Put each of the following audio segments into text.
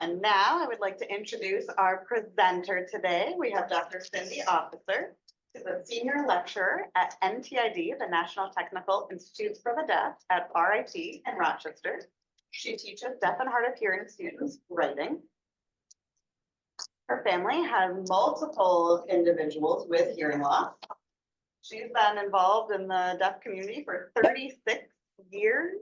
And now I would like to introduce our presenter today. We have Dr. Cindy Officer, who's a senior lecturer at NTID, the National Technical Institute for the Deaf at RIT in Rochester. She teaches deaf and hard of hearing students writing. Her family has multiple individuals with hearing loss. She's been involved in the deaf community for 36 years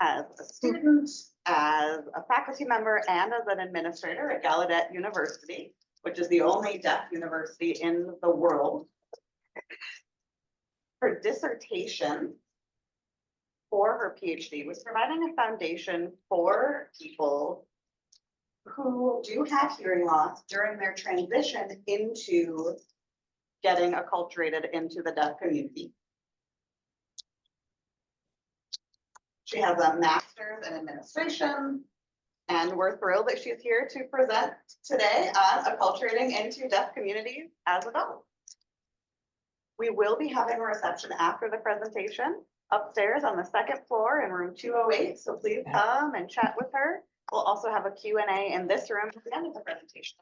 as a student, as a faculty member, and as an administrator at Gallaudet University, which is the only deaf university in the world. Her dissertation for her PhD was providing a foundation for people who do have hearing loss during their transition into getting acculturated into the deaf community. She has a master's in administration, and we're thrilled that she's here to present today on acculturating into deaf communities as adults. We will be having a reception after the presentation upstairs on the second floor in room 208, so please come and chat with her. We'll also have a Q&A in this room at the end of the presentation.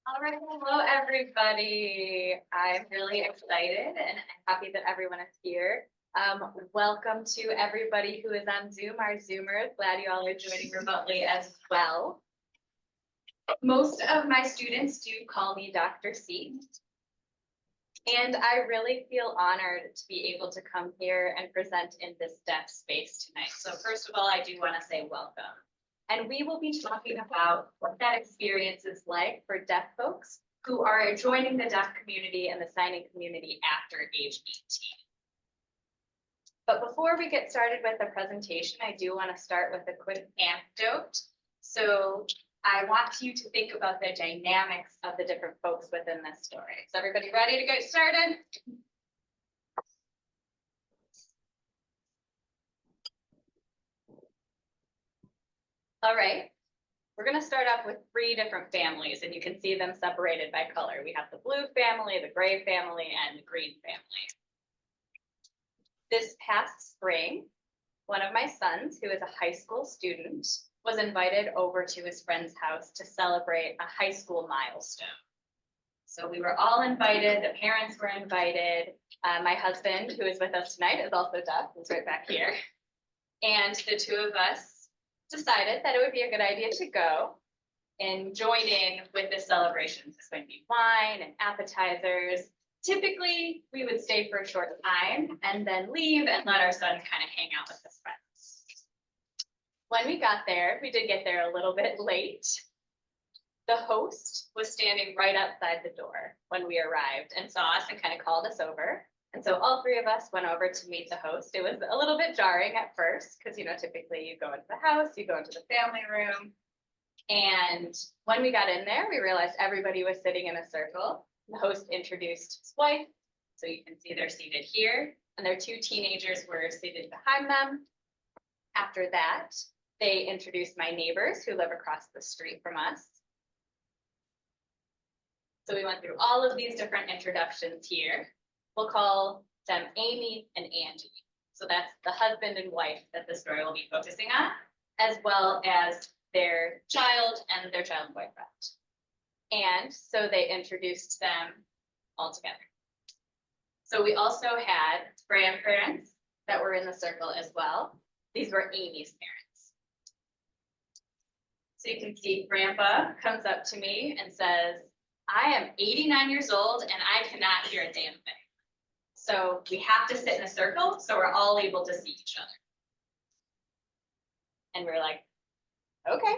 All right, hello everybody. I'm really excited and happy that everyone is here. Welcome to everybody who is on Zoom, our Zoomers. Glad you all are joining remotely as well. Most of my students do call me Dr. C. And I really feel honored to be able to come here and present in this deaf space tonight. So first of all, I do want to say welcome. And we will be talking about what that experience is like for deaf folks who are joining the deaf community and the signing community after age 18. But before we get started with the presentation, I do want to start with a quick anecdote. So I want you to think about the dynamics of the different folks within this story. Is everybody ready to get started? All right, we're going to start off with 3 different families, and you can see them separated by color. We have the blue family, the gray family, and the green family. This past spring, one of my sons, who is a high school student, was invited over to his friend's house to celebrate a high school milestone. So we were all invited, the parents were invited. My husband, who is with us tonight, is also deaf, he's right back here. And the 2 of us decided that it would be a good idea to go and join in with the celebrations. There's going to be wine and appetizers. Typically, we would stay for a short time and then leave and let our son kind of hang out with his friends. When we got there, we did get there a little bit late. The host was standing right outside the door when we arrived and saw us and kind of called us over. And so all 3 of us went over to meet the host. It was a little bit jarring at first because, you know, typically you go into the house, you go into the family room. And when we got in there, we realized everybody was sitting in a circle. The host introduced his wife, so you can see they're seated here, and their 2 teenagers were seated behind them. After that, they introduced my neighbors who live across the street from us. So we went through all of these different introductions here. We'll call them Amy and Angie. So that's the husband and wife that the story will be focusing on, as well as their child and their child boyfriend. And so they introduced them all together. So we also had grandparents that were in the circle as well. These were Amy's parents. So you can see Grandpa comes up to me and says, I am 89 years old and I cannot hear a damn thing. So we have to sit in a circle so we're all able to see each other. And we're like, okay.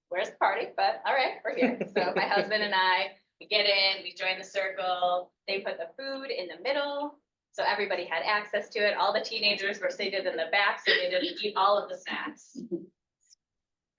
Where's the party? But all right, we're here. So my husband and I, we get in, we join the circle. They put the food in the middle. So everybody had access to it. All the teenagers were seated in the back, so they didn't eat all of the snacks.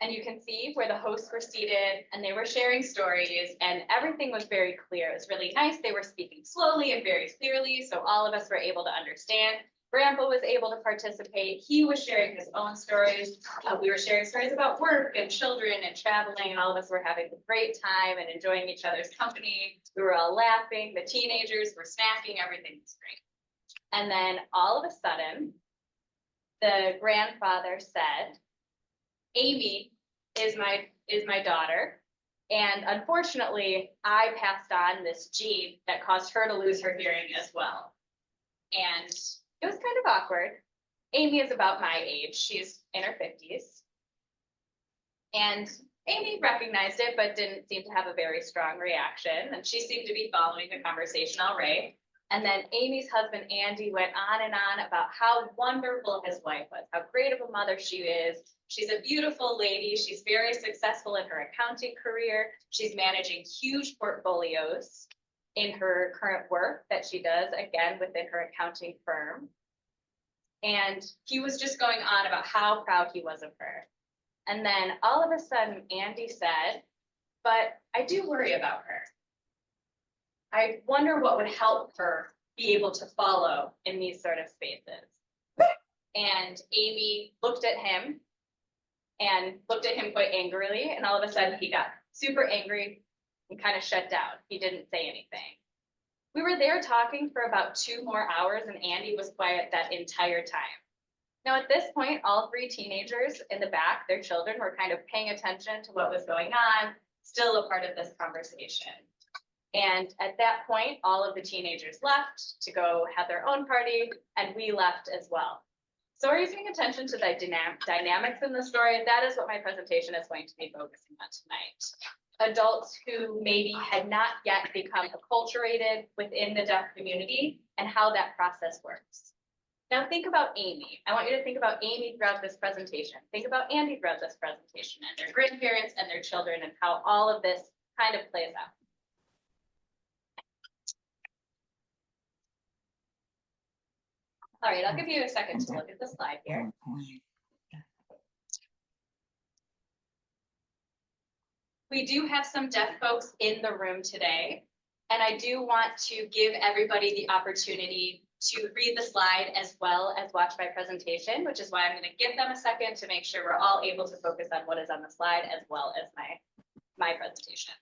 And you can see where the hosts were seated and they were sharing stories and everything was very clear. It was really nice. They were speaking slowly and very clearly, so all of us were able to understand. Grandpa was able to participate. He was sharing his own stories. We were sharing stories about work and children and traveling, and all of us were having a great time and enjoying each other's company. We were all laughing. The teenagers were snacking. Everything was great. And then all of a sudden, the grandfather said, Amy is my daughter. And unfortunately, I passed on this gene that caused her to lose her hearing as well. And it was kind of awkward. Amy is about my age. She's in her 50s. And Amy recognized it, but didn't seem to have a very strong reaction. And she seemed to be following the conversation all right. And then Amy's husband, Andy, went on and on about how wonderful his wife was, how great of a mother she is. She's a beautiful lady. She's very successful in her accounting career. She's managing huge portfolios in her current work that she does, again, within her accounting firm. And he was just going on about how proud he was of her. And then all of a sudden, Andy said, but I do worry about her. I wonder what would help her be able to follow in these sort of spaces. And Amy looked at him quite angrily. And all of a sudden he got super angry and kind of shut down. He didn't say anything. We were there talking for about 2 more hours and Andy was quiet that entire time. Now at this point, all 3 teenagers in the back, their children, were kind of paying attention to what was going on, still a part of this conversation. And at that point, all of the teenagers left to go have their own party, and we left as well. So are you paying attention to the dynamics in the story? That is what my presentation is going to be focusing on tonight. Adults who maybe had not yet become acculturated within the deaf community and how that process works. Now think about Amy. I want you to think about Amy throughout this presentation. Think about Andy throughout this presentation and their grandparents and their children and how all of this kind of plays out. All right, I'll give you a second to look at the slide here. We do have some deaf folks in the room today, and I do want to give everybody the opportunity to read the slide as well as watch my presentation, which is why I'm going to give them a second to make sure we're all able to focus on what is on the slide as well as my presentation.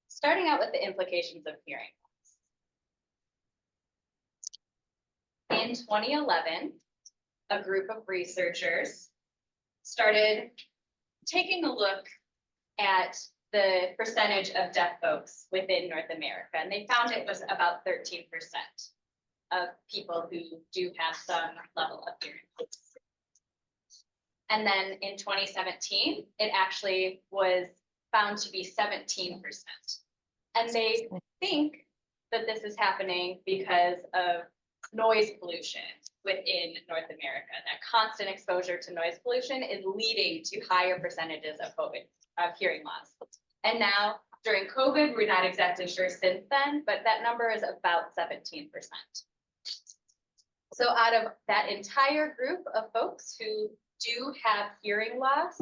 Starting out with the implications of hearing loss. In 2011, a group of researchers started taking a look at the percentage of deaf folks within North America, and they found it was about 13% of people who do have some level of hearing loss. And then in 2017, it actually was found to be 17%. And they think that this is happening because of noise pollution within North America. That constant exposure to noise pollution is leading to higher percentages of hearing loss. And now during COVID, we're not exactly sure since then, but that number is about 17%. So out of that entire group of folks who do have hearing loss,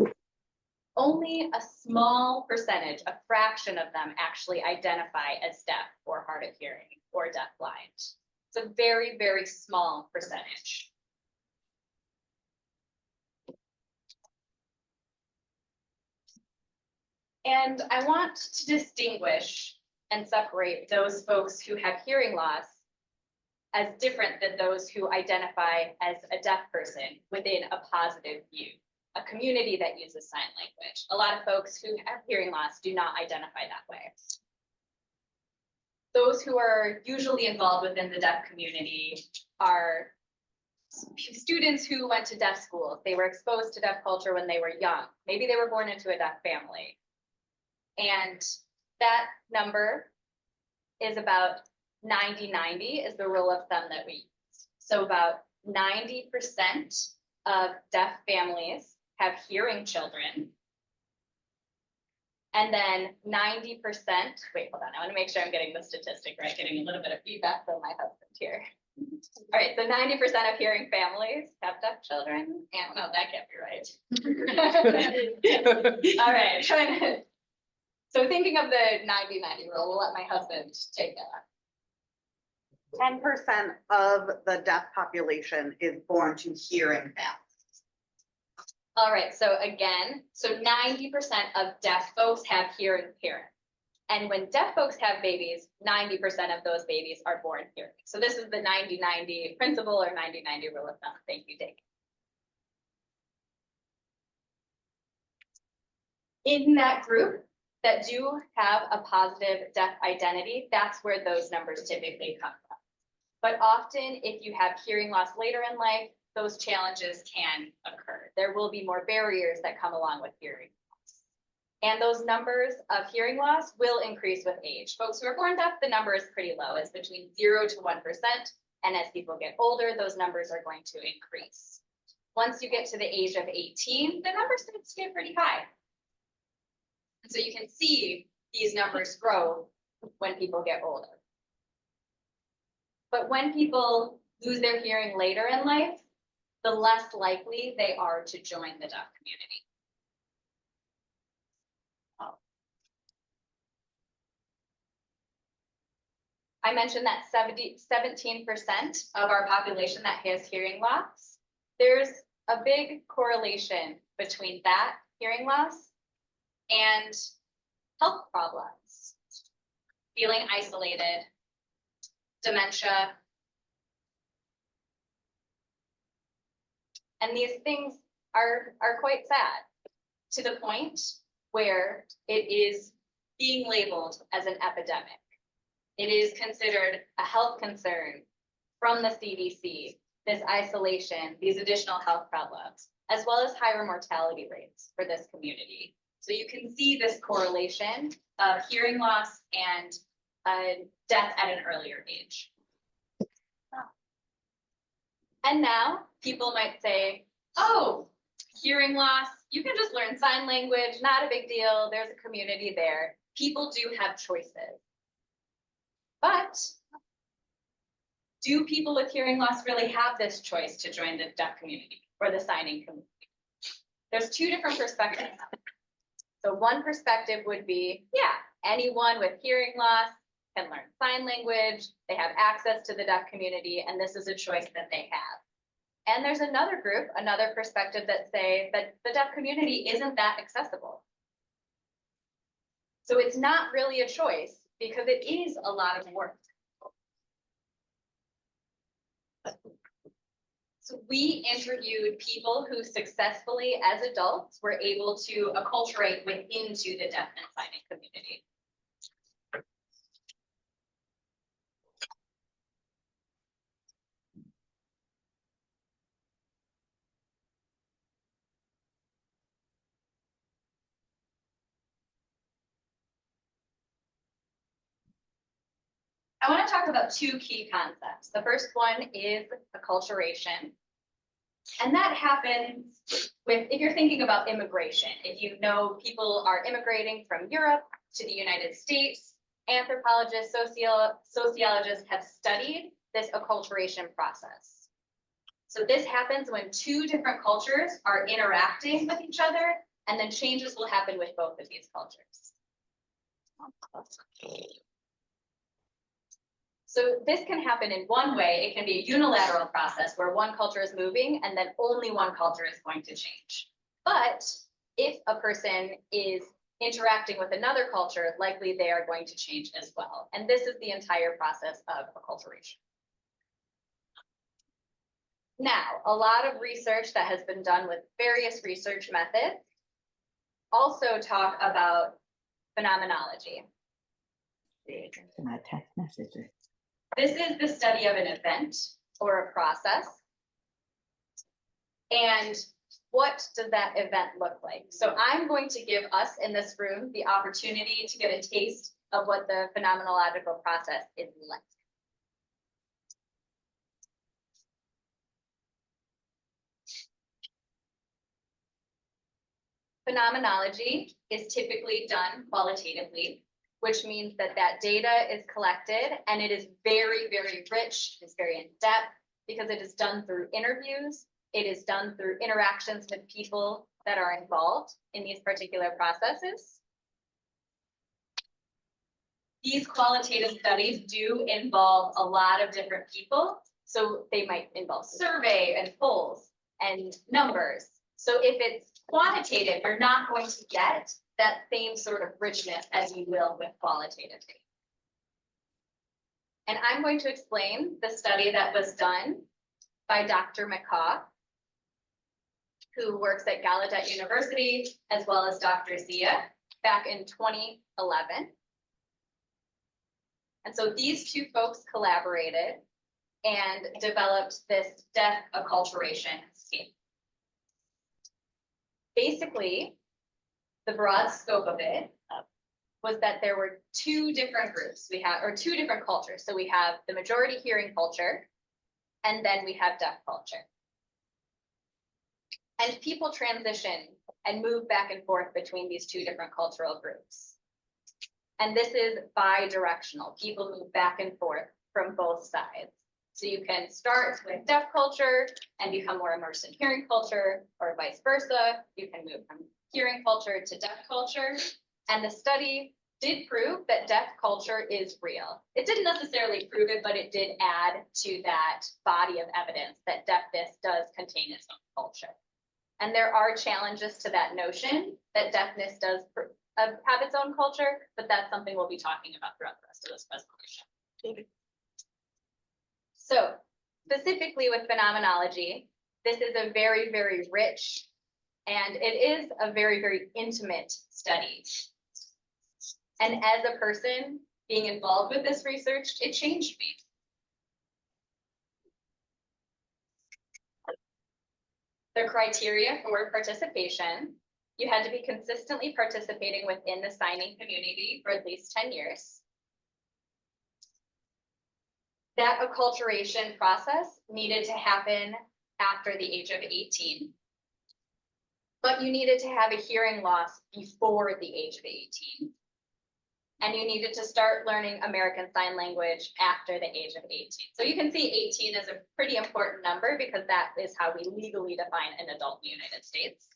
only a small percentage, a fraction of them actually identify as deaf or hard of hearing or deafblind. It's a very, very small percentage. And I want to distinguish and separate those folks who have hearing loss as different than those who identify as a deaf person within a positive view. A community that uses sign language. A lot of folks who have hearing loss do not identify that way. Those who are usually involved within the deaf community are students who went to deaf schools. They were exposed to deaf culture when they were young. Maybe they were born into a deaf family. And that number is about 90-90 is the rule of thumb that we use. So about 90% of deaf families have hearing children. And then 90%, wait, hold on, I want to make sure I'm getting the statistic right, getting a little bit of feedback from my husband here. All right, so 90% of hearing families have deaf children. And no, that can't be right. All right, trying to, so thinking of the 90-90 rule, we'll let my husband take that. 10% of the deaf population is born to hearing families. All right, so again, so 90% of deaf folks have hearing parents. And when deaf folks have babies, 90% of those babies are born hearing. So this is the 90-90 principle or 90-90 rule of thumb. Thank you, Dave. In that group that do have a positive deaf identity, that's where those numbers typically come from. But often, if you have hearing loss later in life, those challenges can occur. There will be more barriers that come along with hearing loss. And those numbers of hearing loss will increase with age. Folks who are born deaf, the number is pretty low. It's between 0 to 1%. And as people get older, those numbers are going to increase. Once you get to the age of 18, the number starts to get pretty high. And so you can see these numbers grow when people get older. But when people lose their hearing later in life, the less likely they are to join the deaf community. I mentioned that 17% of our population that has hearing loss. There's a big correlation between that hearing loss and health problems, feeling isolated, dementia. And these things are quite sad, to the point where it is being labeled as an epidemic. It is considered a health concern from the CDC, this isolation, these additional health problems, as well as higher mortality rates for this community. So you can see this correlation of hearing loss and death at an earlier age. And now people might say, oh, hearing loss, you can just learn sign language, not a big deal. There's a community there. People do have choices. But do people with hearing loss really have this choice to join the deaf community or the signing community? There's two different perspectives. So one perspective would be, yeah, anyone with hearing loss can learn sign language, they have access to the deaf community, and this is a choice that they have. And there's another group, another perspective that say that the deaf community isn't that accessible. So it's not really a choice because it is a lot of work. So we interviewed people who successfully, as adults, were able to acculturate into the deaf and signing community. I want to talk about two key concepts. The first one is acculturation. And that happens with, if you're thinking about immigration, if you know people are immigrating from Europe to the United States, anthropologists, sociologists have studied this acculturation process. So this happens when two different cultures are interacting with each other, and then changes will happen with both of these cultures. So this can happen in one way. It can be a unilateral process where one culture is moving and then only one culture is going to change. But if a person is interacting with another culture, likely they are going to change as well. And this is the entire process of acculturation. Now, a lot of research that has been done with various research methods also talk about phenomenology. My text messages. This is the study of an event or a process. And what does that event look like? So I'm going to give us in this room the opportunity to get a taste of what the phenomenological process is like. Phenomenology is typically done qualitatively, which means that that data is collected and it is very, very rich, it's very in-depth, because it is done through interviews, it is done through interactions with people that are involved in these particular processes. These qualitative studies do involve a lot of different people, so they might involve survey and polls and numbers. So if it's quantitative, you're not going to get that same sort of richness as you will with qualitative data. And I'm going to explain the study that was done by Dr. McCaw, who works at Gallaudet University, as well as Dr. Zia, back in 2011. And so these two folks collaborated and developed this deaf acculturation scheme. Basically, the broad scope of it was that there were two different groups. We have, or two different cultures. So we have the majority hearing culture, and then we have deaf culture. And people transition and move back and forth between these two different cultural groups. And this is bi-directional. People move back and forth from both sides. So you can start with deaf culture and become more immersed in hearing culture, or vice versa. You can move from hearing culture to deaf culture. And the study did prove that deaf culture is real. It didn't necessarily prove it, but it did add to that body of evidence that deafness does contain its own culture. And there are challenges to that notion that deafness does have its own culture, but that's something we'll be talking about throughout the rest of this presentation. So specifically with phenomenology, this is a very, very rich, and it is a very, very intimate study. And as a person being involved with this research, it changed me. The criteria for participation: you had to be consistently participating within the signing community for at least 10 years. That acculturation process needed to happen after the age of 18. But you needed to have a hearing loss before the age of 18. And you needed to start learning American Sign Language after the age of 18. So you can see 18 is a pretty important number because that is how we legally define an adult in the United States.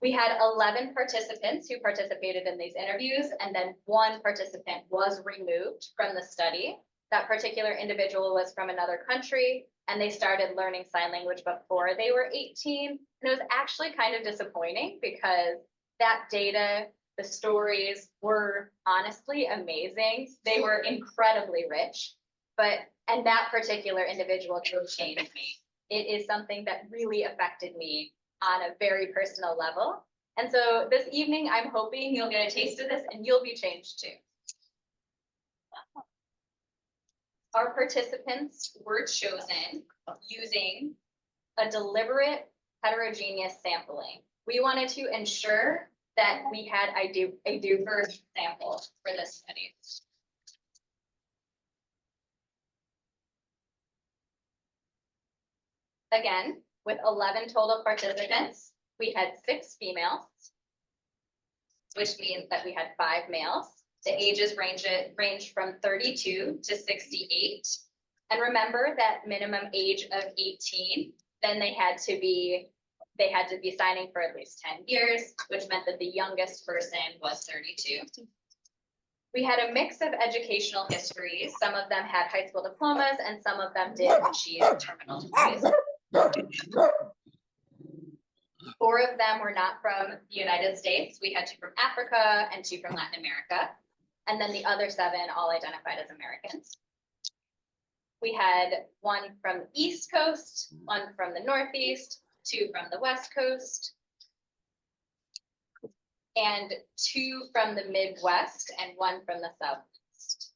We had 11 participants who participated in these interviews, and then one participant was removed from the study. That particular individual was from another country, and they started learning sign language before they were 18. And it was actually kind of disappointing because that data, the stories were honestly amazing. They were incredibly rich, and that particular individual did change me. It is something that really affected me on a very personal level. And so this evening, I'm hoping you'll get a taste of this and you'll be changed too. Our participants were chosen using a deliberate heterogeneous sampling. We wanted to ensure that we had a diverse sample for this study. Again, with 11 total participants, we had 6 females, which means that we had 5 males. The ages range from 32 to 68. And remember that minimum age of 18, then they had to be signing for at least 10 years, which meant that the youngest person was 32. We had a mix of educational histories. Some of them had high school diplomas and some of them did achieve terminal degrees. 4 of them were not from the United States. We had 2 from Africa and 2 from Latin America. And then the other 7 all identified as Americans. We had 1 from the East Coast, 1 from the Northeast, 2 from the West Coast, and 2 from the Midwest and 1 from the Southeast.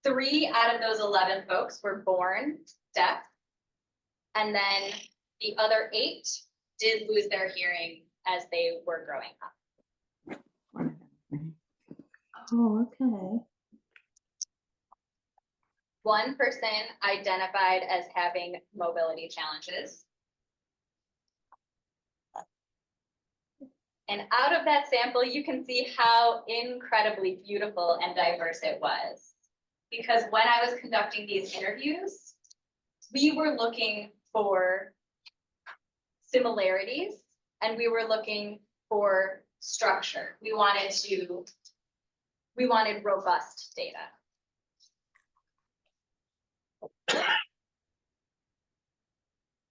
3 out of those 11 folks were born deaf, and then the other 8 did lose their hearing as they were growing up. Oh, okay. 1 person identified as having mobility challenges. And out of that sample, you can see how incredibly beautiful and diverse it was. Because when I was conducting these interviews, we were looking for similarities and we were looking for structure. We wanted robust data.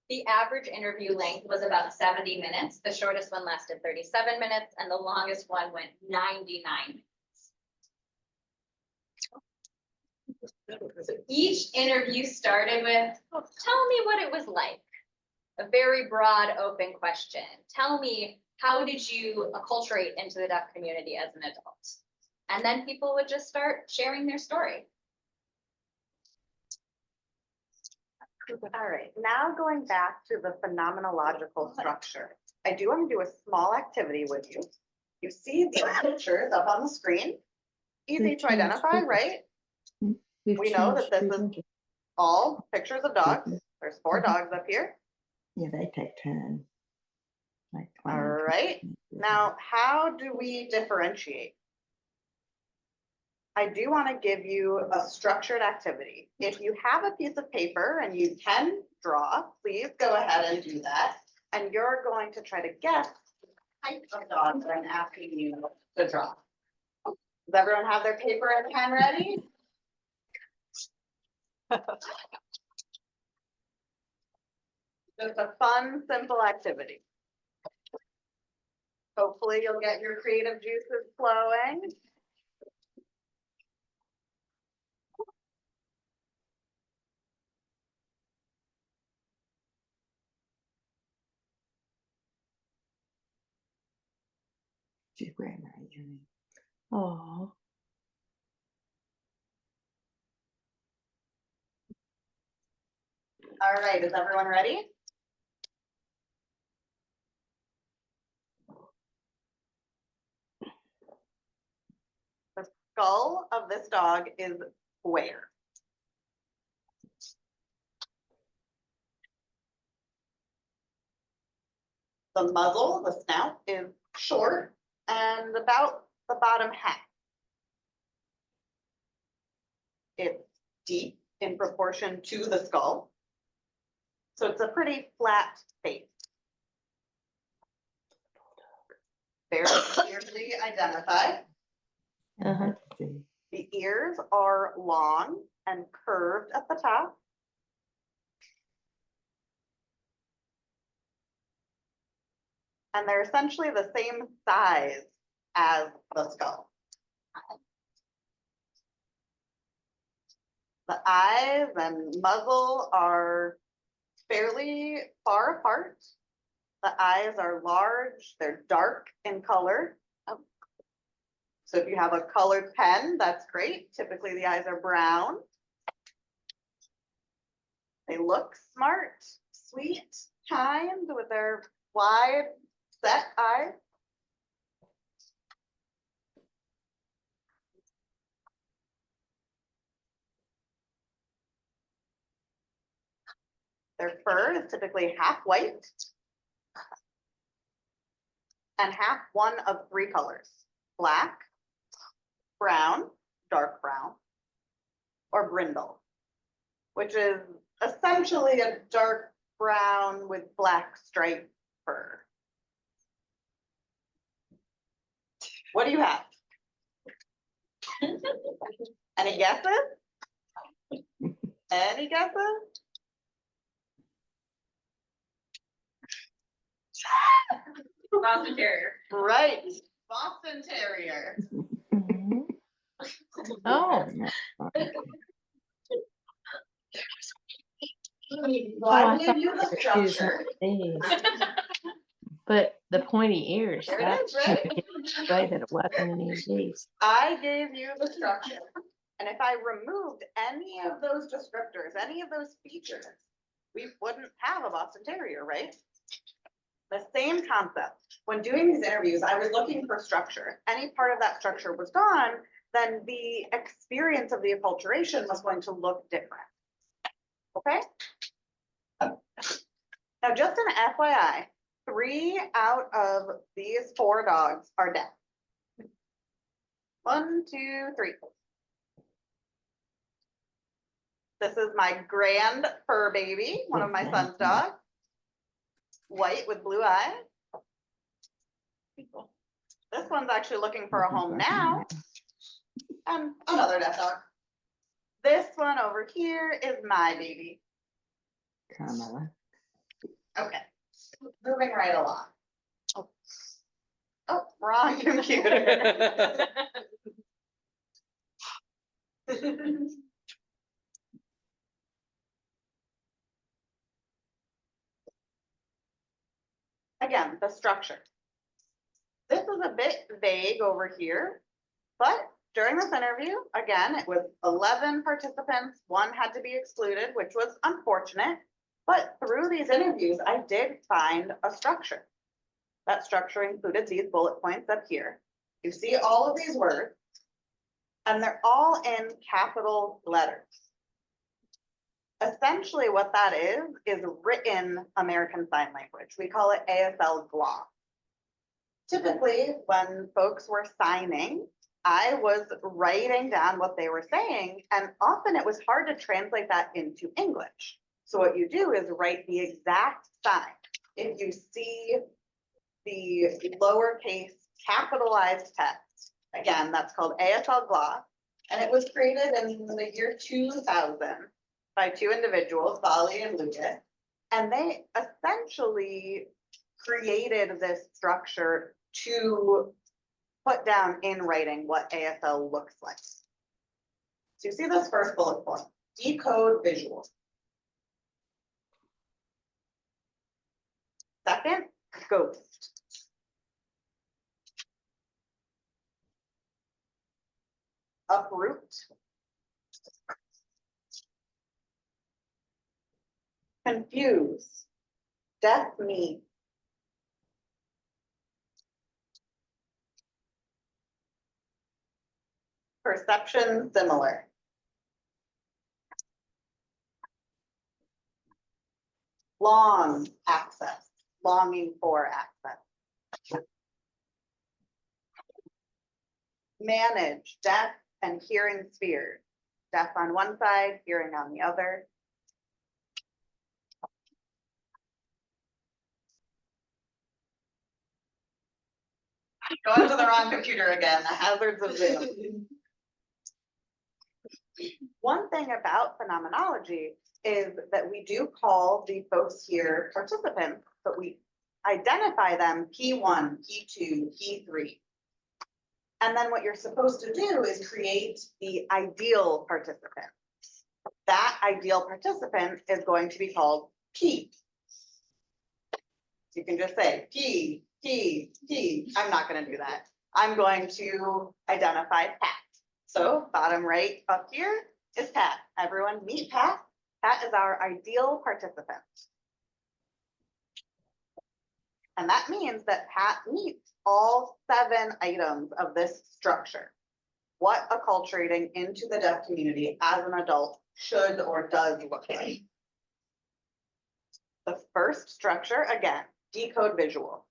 The average interview length was about 70 minutes. The shortest one lasted 37 minutes and the longest one went 99 minutes. So each interview started with, tell me what it was like. A very broad, open question. Tell me, how did you acculturate into the deaf community as an adult? And then people would just start sharing their story. All right, now going back to the phenomenological structure. I do want to do a small activity with you. You see the pictures up on the screen. Easy to identify, right? We know that this is all pictures of dogs. There's 4 dogs up here. Yeah, they take turns. Like All 20. right, now how do we differentiate? I do want to give you a structured activity. If you have a piece of paper and you can draw, please go ahead and do that. And you're going to try to guess the type of dog that I'm asking you to draw. Does everyone have their paper and pen ready? Just a fun, simple activity. Hopefully you'll get your creative juices flowing. She's wearing that earring. Oh, All right, is everyone ready? The skull of this dog is square. The muzzle, the snout, is short and about the bottom half. It's deep in proportion to the skull. So it's a pretty flat face. Very clearly identified. uh-huh. The ears are long and curved at the top. And they're essentially the same size as the skull. The eyes and muzzle are fairly far apart. The eyes are large, they're dark in color. So if you have a colored pen, that's great. Typically the eyes are brown. They look smart, sweet, kind with their wide set eyes. Their fur is typically half white and half one of 3 colors: black, brown, dark brown, or brindle, which is essentially a dark brown with black striped fur. What do you have? Any guesses? Any guesses? Boston Terrier. Right, Boston Terrier. Mhm. Oh, Well, I I gave thought you the it was structure. these. But the pointy ears, There it that is, right? way that it wasn't any of these. I gave you the structure. And if I removed any of those descriptors, any of those features, we wouldn't have a Boston Terrier, right? The same concept. When doing these interviews, I was looking for structure. Any part of that structure was gone, then the experience of the acculturation was going to look different. Okay? Now, just an FYI, 3 out of these 4 dogs are deaf. 1, 2, 3. This is my grand fur baby, one of my son's dogs. White with blue eyes. This one's actually looking for a home now. And another deaf dog. This one over here is my baby. Carmela. Okay, moving right along. Oh, wrong computer. Again, the structure. This is a bit vague over here, but during this interview, again, it was 11 participants. One had to be excluded, which was unfortunate. But through these interviews, I did find a structure. That structure included these bullet points up here. You see all of these words, and they're all in capital letters. Essentially what that is written American Sign Language. We call it ASL gloss. Typically, when folks were signing, I was writing down what they were saying, and often it was hard to translate that into English. So what you do is write the exact sign. If you see the lowercase capitalized text, again, that's called ASL gloss, and it was created in the year 2000 by two individuals, Bali and Lucas, and they essentially created this structure to put down in writing what ASL looks like. So you see this first bullet point, decode visual. Second, ghost. Uproot. Confuse. Deaf me. Perception similar. Long access, longing for access. Manage deaf and hearing spheres. Deaf on one side, hearing on the other. Going to the wrong computer again, the hazards of Zoom. One thing about phenomenology is that we do call the folks here participants, but we identify them P1, P2, P3. And then what you're supposed to do is create the ideal participant. That ideal participant is going to be called P. You can just say P, P, P. I'm not going to do that. I'm going to identify Pat. So bottom right up here is Pat. Everyone meet Pat. Pat is our ideal participant. And that means that Pat meets all 7 items of this structure. What acculturating into the deaf community as an adult should or does look like. The first structure, again, decode visual.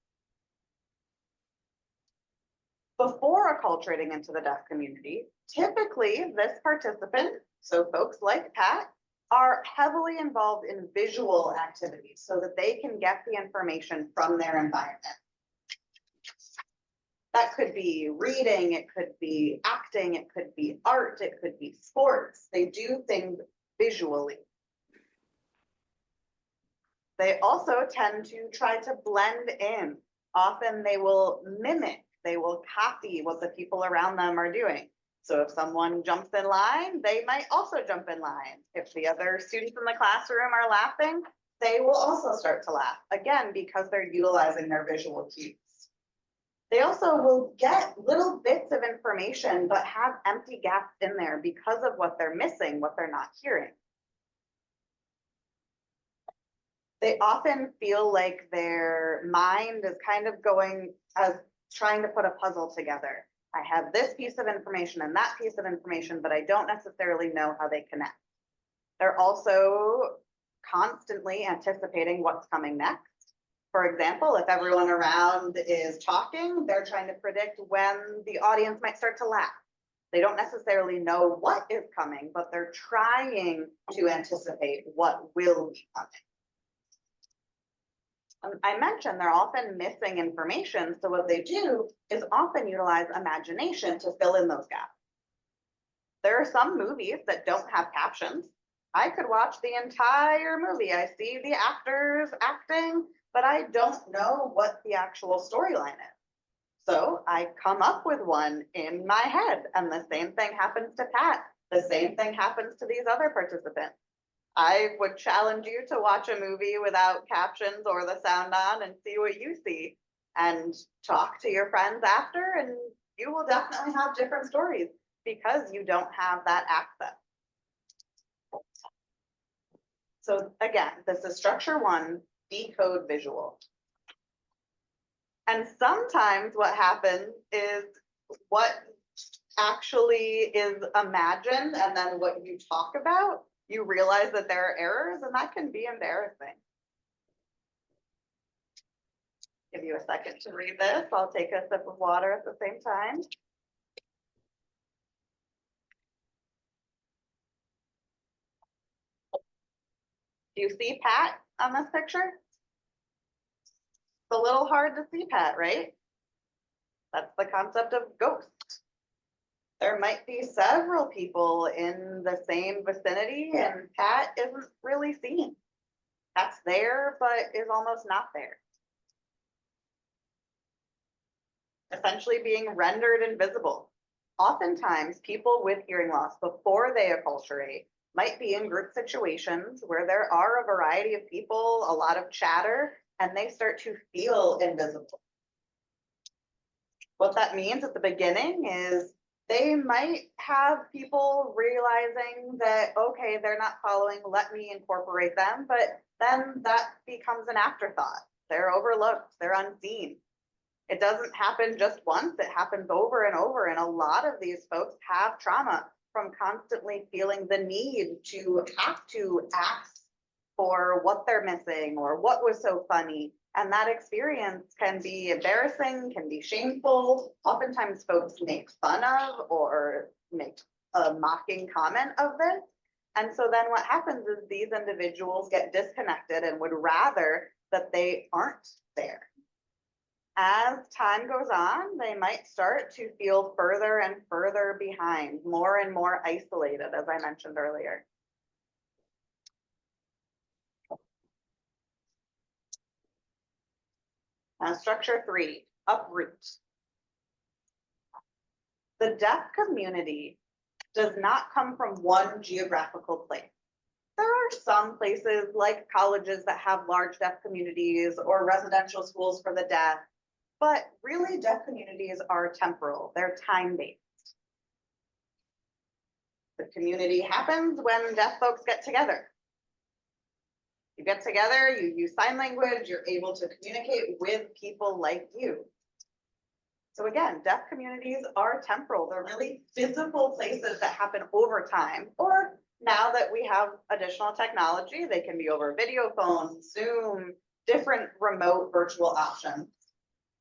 Before acculturating into the deaf community, typically this participant, so folks like Pat, are heavily involved in visual activities so that they can get the information from their environment. That could be reading, it could be acting, it could be art, it could be sports. They do things visually. They also tend to try to blend in. Often they will mimic, they will copy what the people around them are doing. So if someone jumps in line, they might also jump in line. If the other students in the classroom are laughing, they will also start to laugh, again, because they're utilizing their visual cues. They also will get little bits of information, but have empty gaps in there because of what they're missing, what they're not hearing. They often feel like their mind is kind of going as trying to put a puzzle together. I have this piece of information and that piece of information, but I don't necessarily know how they connect. They're also constantly anticipating what's coming next. For example, if everyone around is talking, they're trying to predict when the audience might start to laugh. They don't necessarily know what is coming, but they're trying to anticipate what will be coming. I mentioned they're often missing information, so what they do is often utilize imagination to fill in those gaps. There are some movies that don't have captions, I could watch the entire movie. I see the actors acting, but I don't know what the actual storyline is. So I come up with one in my head, and the same thing happens to Pat. The same thing happens to these other participants. I would challenge you to watch a movie without captions or the sound on and see what you see, and talk to your friends after, and you will definitely have different stories because you don't have that access. So again, this is structure one, decode visual. And sometimes what happens is what actually is imagined and then what you talk about, you realize that there are errors, and that can be embarrassing. Give you a second to read this. I'll take a sip of water at the same time. Do you see Pat on this picture? It's a little hard to see Pat, right? That's the concept of ghost. There might be several people in the same vicinity and Pat isn't really seen. Pat's there, but is almost not there. Essentially being rendered invisible. Oftentimes, people with hearing loss, before they acculturate, might be in group situations where there are a variety of people, a lot of chatter, and they start to feel invisible. What that means at the beginning is they might have people realizing that, okay, they're not following, let me incorporate them, but then that becomes an afterthought. They're overlooked, they're unseen. It doesn't happen just once, it happens over and over. And a lot of these folks have trauma from constantly feeling the need to have to ask for what they're missing or what was so funny. And that experience can be embarrassing, can be shameful. Oftentimes folks make fun of or make a mocking comment of this. And so then what happens is these individuals get disconnected and would rather that they aren't there. As time goes on, they might start to feel further and further behind, more and more isolated, as I mentioned earlier. Now, structure 3, uproot. The deaf community does not come from one geographical place. There are some places like colleges that have large deaf communities or residential schools for the deaf, but really deaf communities are temporal, they're time-based. The community happens when deaf folks get together. You get together, you use sign language, you're able to communicate with people like you. So again, deaf communities are temporal. They're really physical places that happen over time, or now that we have additional technology, they can be over video phones, Zoom, different remote virtual options.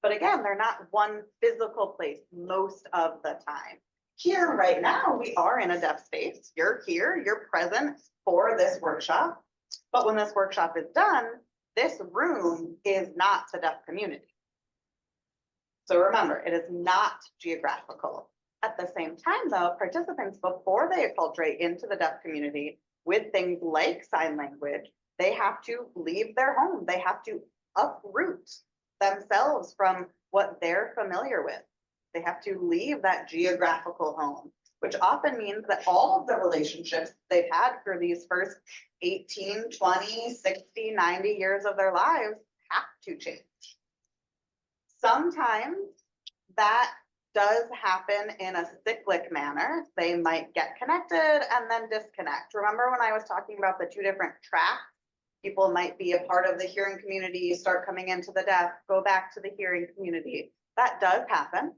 But again, they're not one physical place most of the time. Here right now, we are in a deaf space. You're here, you're present for this workshop. But when this workshop is done, this room is not the deaf community. So remember, it is not geographical. At the same time though, participants, before they acculturate into the deaf community with things like sign language, they have to leave their home. They have to uproot themselves from what they're familiar with. They have to leave that geographical home, which often means that all of the relationships they've had for these first 18, 20, 60, 90 years of their lives have to change. Sometimes that does happen in a cyclic manner. They might get connected and then disconnect. Remember when I was talking about the two different tracks? People might be a part of the hearing community, start coming into the deaf, go back to the hearing community. That does happen.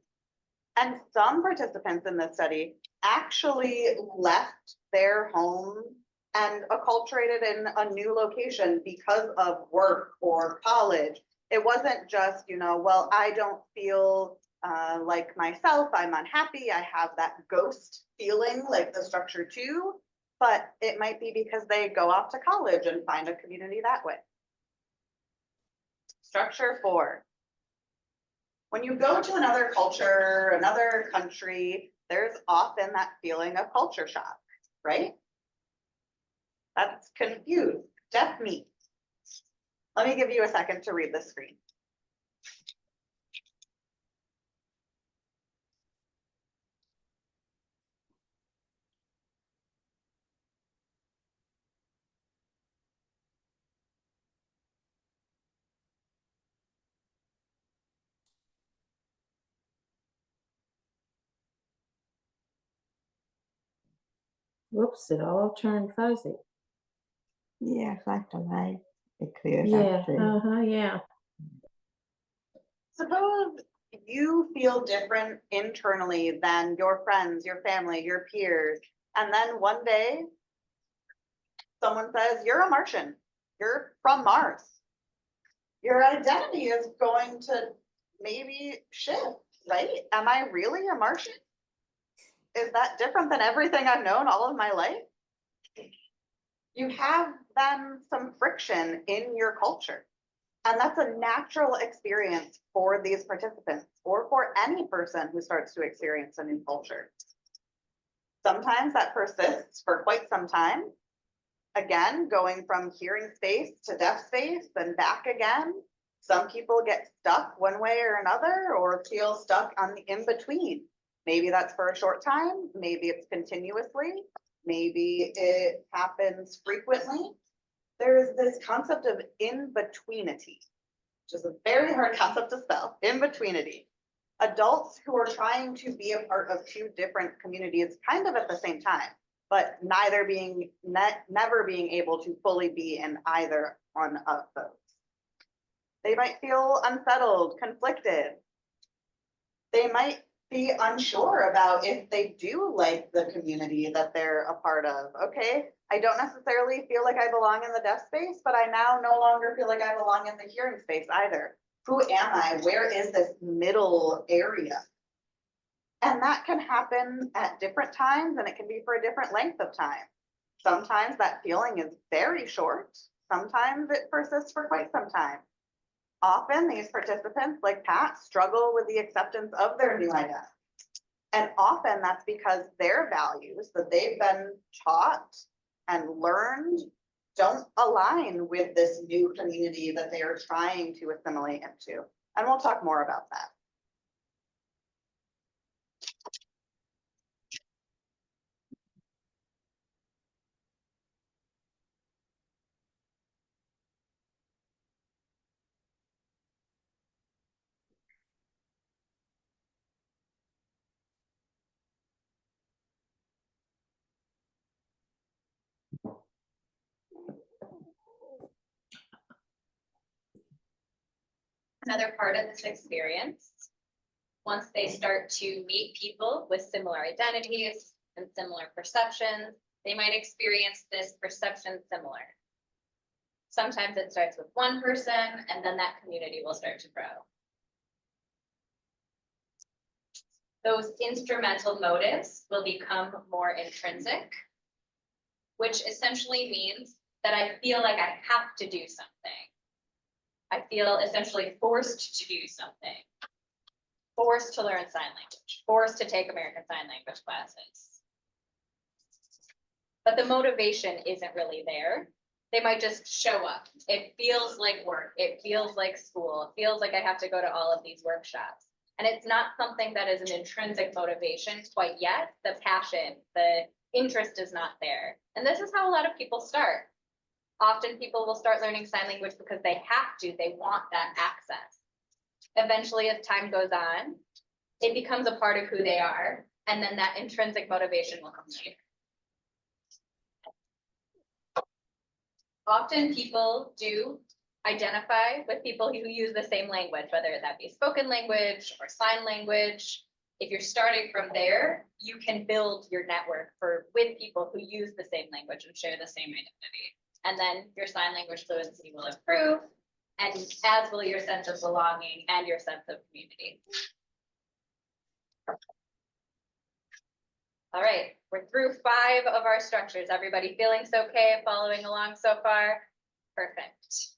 And some participants in this study actually left their home and acculturated in a new location because of work or college. It wasn't just, well, I don't feel like myself, I'm unhappy, I have that ghost feeling like the structure 2, but it might be because they go off to college and find a community that way. Structure 4. When you go to another culture, another country, there's often that feeling of culture shock, right? That's confused, deaf me. Let me give you a second to read the screen. Whoops, it all turned fuzzy. Yeah, it's like the light, it clears Yeah, out too. yeah. Suppose you feel different internally than your friends, your family, your peers, and then one day someone says, you're a Martian, you're from Mars. Your identity is going to maybe shift, right? Am I really a Martian? Is that different than everything I've known all of my life? You have then some friction in your culture. And that's a natural experience for these participants or for any person who starts to experience a new culture. Sometimes that persists for quite some time. Again, going from hearing space to deaf space and back again. Some people get stuck one way or another or feel stuck on the in-between. Maybe that's for a short time, maybe it's continuously, maybe it happens frequently. There's this concept of in-betweenity, which is a very hard concept to spell, in-betweenity. Adults who are trying to be a part of two different communities kind of at the same time, but never being able to fully be in either one of those. They might feel unsettled, conflicted. They might be unsure about if they do like the community that they're a part of. Okay, I don't necessarily feel like I belong in the deaf space, but I now no longer feel like I belong in the hearing space either. Who am I? Where is this middle area? And that can happen at different times, and it can be for a different length of time. Sometimes that feeling is very short. Sometimes it persists for quite some time. Often these participants, like Pat, struggle with the acceptance of their new identity. And often that's because their values that they've been taught and learned don't align with this new community that they are trying to assimilate into. And we'll talk more about that. Another part of this experience, once they start to meet people with similar identities and similar perceptions, they might experience this perception similar. Sometimes it starts with one person, and then that community will start to grow. Those instrumental motives will become more intrinsic, which essentially means that I feel like I have to do something. I feel essentially forced to do something. Forced to learn sign language, forced to take American Sign Language classes. But the motivation isn't really there. They might just show up. It feels like work. It feels like school. It feels like I have to go to all of these workshops. And it's not something that is an intrinsic motivation quite yet. The passion, the interest is not there. And this is how a lot of people start. Often people will start learning sign language because they have to, they want that access. Eventually, as time goes on, it becomes a part of who they are. And then that intrinsic motivation will come later. Often people do identify with people who use the same language, whether that be spoken language or sign language. If you're starting from there, you can build your network with people who use the same language and share the same identity. And then your sign language fluency will improve, and as will your sense of belonging and your sense of community. All right, we're through 5 of our structures. Everybody feeling so okay, following along so far? Perfect.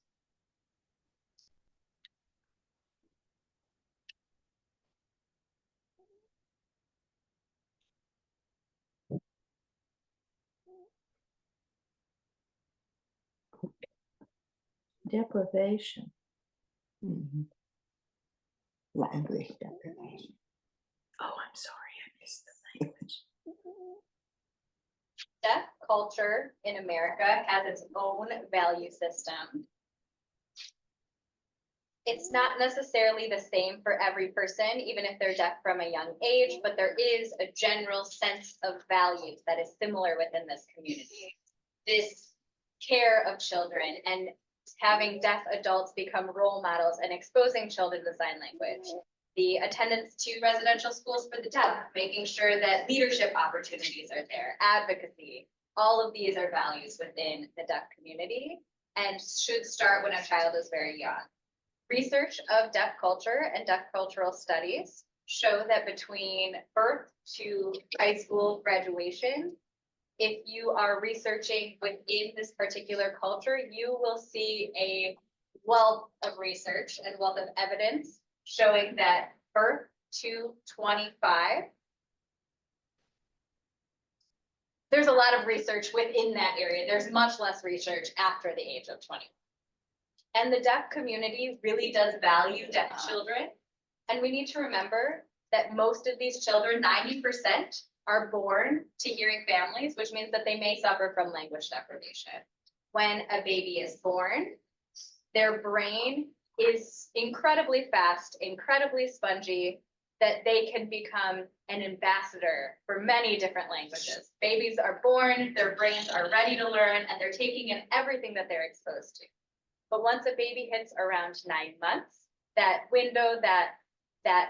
Deprivation. Mhm. Language deprivation. Oh, I'm sorry, I missed the language. Deaf culture in America has its own value system. It's not necessarily the same for every person, even if they're deaf from a young age, but there is a general sense of values that is similar within this community. This care of children and having deaf adults become role models and exposing children to sign language. The attendance to residential schools for the deaf, making sure that leadership opportunities are there, advocacy. All of these are values within the deaf community and should start when a child is very young. Research of deaf culture and deaf cultural studies show that between birth to high school graduation, if you are researching within this particular culture, you will see a wealth of research and wealth of evidence showing that birth to 25, there's a lot of research within that area. There's much less research after the age of 20. And the deaf community really does value deaf children. And we need to remember that most of these children, 90%, are born to hearing families, which means that they may suffer from language deprivation. When a baby is born, their brain is incredibly fast, incredibly spongy, that they can become an ambassador for many different languages. Babies are born, their brains are ready to learn, and they're taking in everything that they're exposed to. But once a baby hits around 9 months, that window, that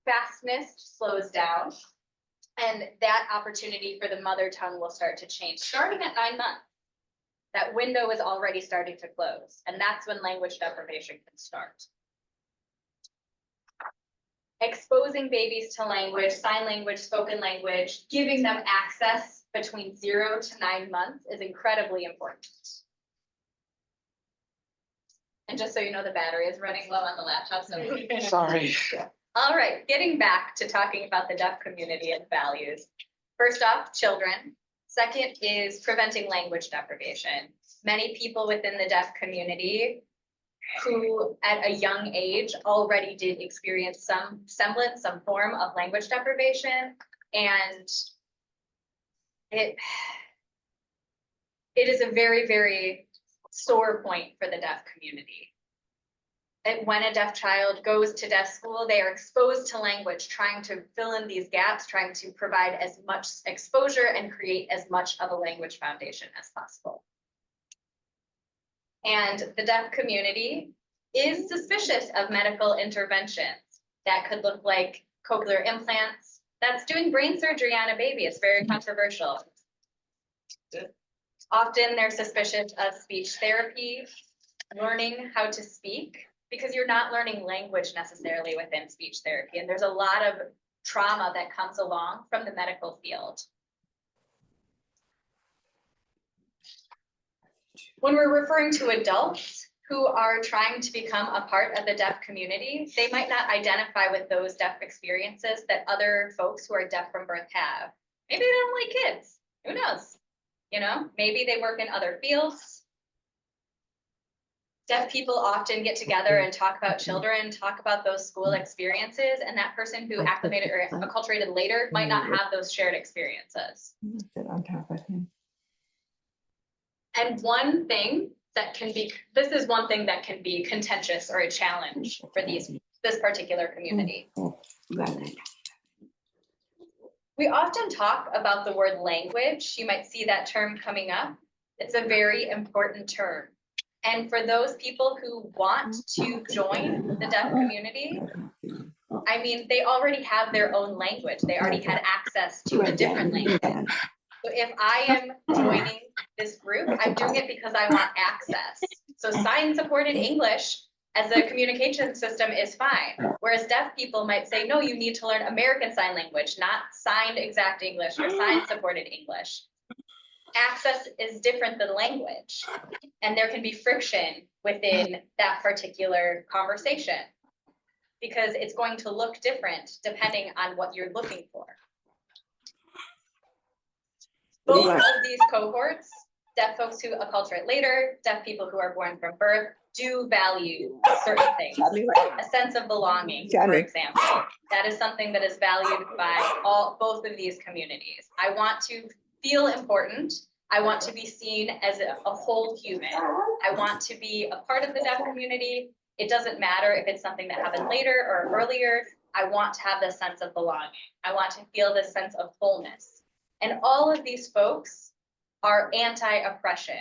fastness slows down, and that opportunity for the mother tongue will start to change. Starting at 9 months, that window is already starting to close, and that's when language deprivation can start. Exposing babies to language, sign language, spoken language, giving them access between 0 to 9 months is incredibly important. And just so you know, the battery is running low on the laptop, so. Sorry. All right, getting back to talking about the deaf community and values. First off, children. Second is preventing language deprivation. Many people within the deaf community who at a young age already did experience some semblance, some form of language deprivation. And it is a very, very sore point for the deaf community. And when a deaf child goes to deaf school, they are exposed to language, trying to fill in these gaps, trying to provide as much exposure and create as much of a language foundation as possible. And the deaf community is suspicious of medical interventions. That could look like cochlear implants. That's doing brain surgery on a baby. It's very controversial. Often they're suspicious of speech therapy, learning how to speak, because you're not learning language necessarily within speech therapy. And there's a lot of trauma that comes along from the medical field. When we're referring to adults who are trying to become a part of the deaf community, they might not identify with those deaf experiences that other folks who are deaf from birth have. Maybe they don't like kids. Who knows? You know, maybe they work in other fields. Deaf people often get together and talk about children, talk about those school experiences, and that person who acclimated or acculturated later might not have those shared experiences. Sit on top of him. And one thing that can be, this is one thing that can be contentious or a challenge for this particular community. We often talk about the word language. You might see that term coming up. It's a very important term. And for those people who want to join the deaf community, I mean, they already have their own language. They already had access to a different language. So if I am joining this group, I'm doing it because I want access. So sign-supported English as a communication system is fine. Whereas deaf people might say, no, you need to learn American Sign Language, not signed exact English or sign-supported English. Access is different than language, and there can be friction within that particular conversation because it's going to look different depending on what you're looking for. Both of these cohorts deaf folks who acculturate later, deaf people who are born from birth, do value certain things. A sense of belonging, for example. That is something that is valued by both of these communities. I want to feel important. I want to be seen as a whole human. I want to be a part of the deaf community. It doesn't matter if it's something that happened later or earlier. I want to have this sense of belonging. I want to feel this sense of wholeness. And all of these folks are anti-oppression.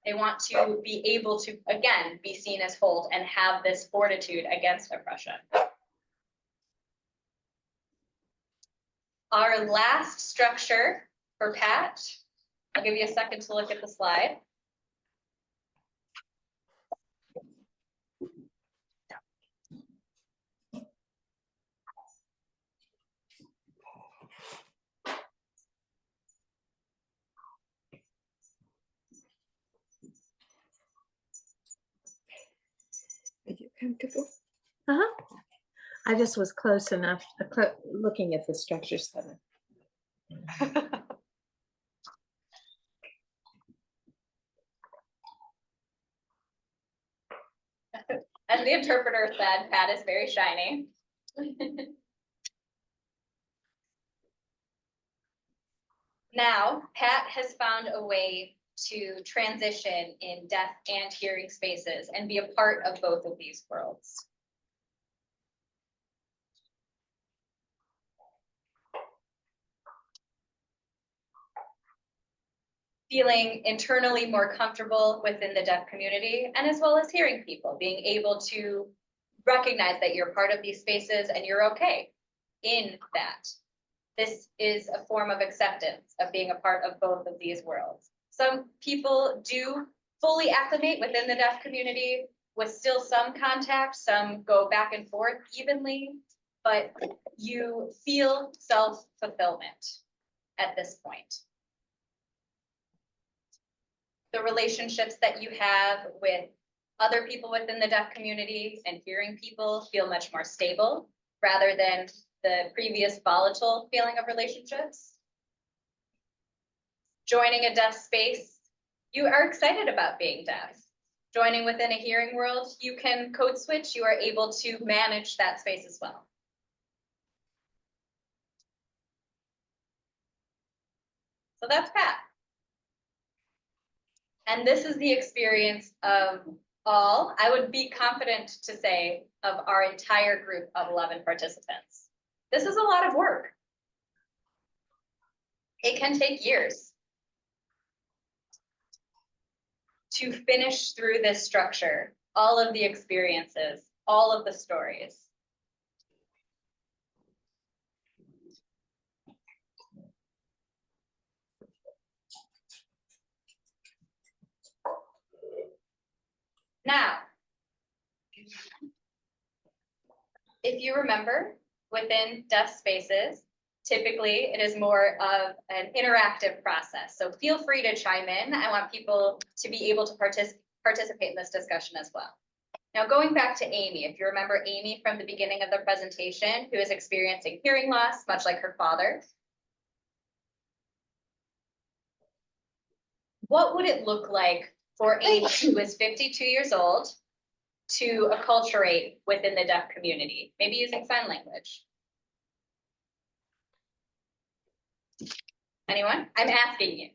They want to be able to, again, be seen as whole and have this fortitude against oppression. Our last structure for Pat, I'll give you a second to look at the slide. Are you comfortable? Uh-huh. I just was close enough, looking at the structure study. As the interpreter said, Pat is very shiny. Now, Pat has found a way to transition in deaf and hearing spaces and be a part of both of these worlds. Feeling internally more comfortable within the deaf community, and as well as hearing people, being able to recognize that you're part of these spaces and you're okay in that. This is a form of acceptance of being a part of both of these worlds. Some people do fully acclimate within the deaf community with still some contact, some go back and forth evenly, but you feel self-fulfillment at this point. The relationships that you have with other people within the deaf community and hearing people feel much more stable rather than the previous volatile feeling of relationships. Joining a deaf space, you are excited about being deaf. Joining within a hearing world, you can code switch, you are able to manage that space as well. So that's Pat. And this is the experience of all, I would be confident to say, of our entire group of 11 participants. This is a lot of work. It can take years to finish through this structure, all of the experiences, all of the stories. Now, if you remember, within deaf spaces, typically it is more of an interactive process. So feel free to chime in. I want people to be able to participate in this discussion as well. Now, going back to Amy, if you remember Amy from the beginning of the presentation, who is experiencing hearing loss, much like her father. What would it look like for Amy, who is 52 years old, to acculturate within the deaf community, maybe using sign language? Anyone? I'm asking you.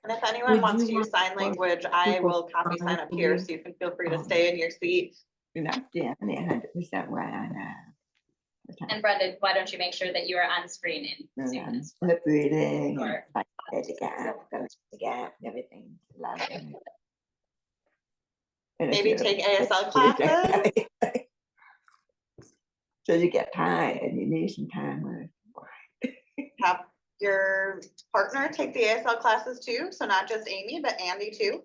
And if anyone Would wants you to use want sign language, I people will copy sign up here, so you can feel free to Um, stay in your seat. You're not doing it 100% why I know. And Brenda, why don't you make sure that you are on screen in Zoom? Lip reading, Sure. and like the gap, filling the gap, and everything. Loving it. And if Maybe you're- take ASL classes. So you get tired and you need some time with. Have your partner take the ASL classes too, so not just Amy, but Andy too.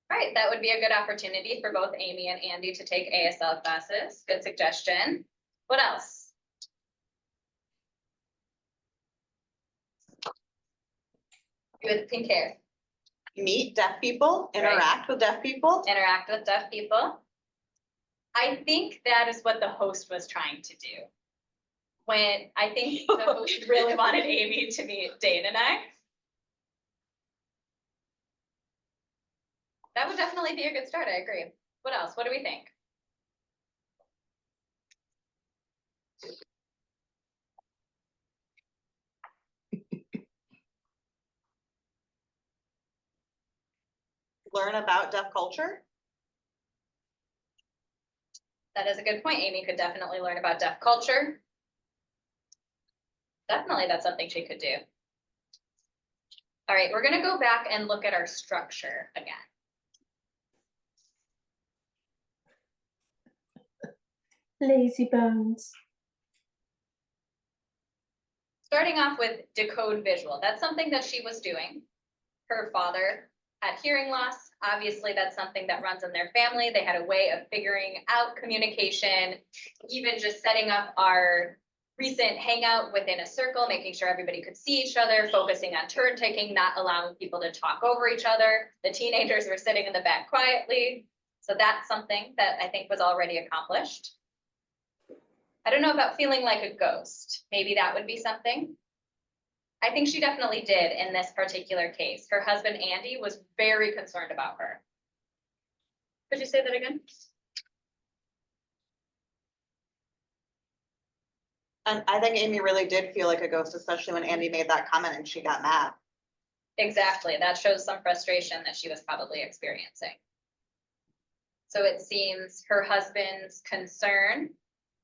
Right, that would be a good opportunity for both Amy and Andy to take ASL classes. Good suggestion. What else? With pink hair. Meet deaf people, interact with deaf people. Interact with deaf people. I think that is what the host was trying to do. When I think the host really wanted Amy to meet Dane and I. definitely be a good start. I agree. What else? What do we think? Learn about deaf culture. That is a good point. Amy could definitely learn about deaf culture. Definitely, that's something she could do. All right, we're going to go back and look at our structure again. Lazy bones. Starting off with decode visual. That's something that she was doing. Her father had hearing loss. Obviously, that's something that runs in their family. They had a way of figuring out communication, even just setting up our recent hangout within a circle, making sure everybody could see each other, focusing on turn taking, not allowing people to talk over each other. The teenagers were sitting in the back quietly. So that's something that I think was already accomplished. I don't know about feeling like a ghost. Maybe that would be something. I think she definitely did in this particular case. Her husband, Andy, was very concerned about her. Could you say that again? And I think Amy really did feel like a ghost, especially when Andy made that comment and she got mad. Exactly. That shows some frustration that she was probably experiencing. So it seems her husband's concern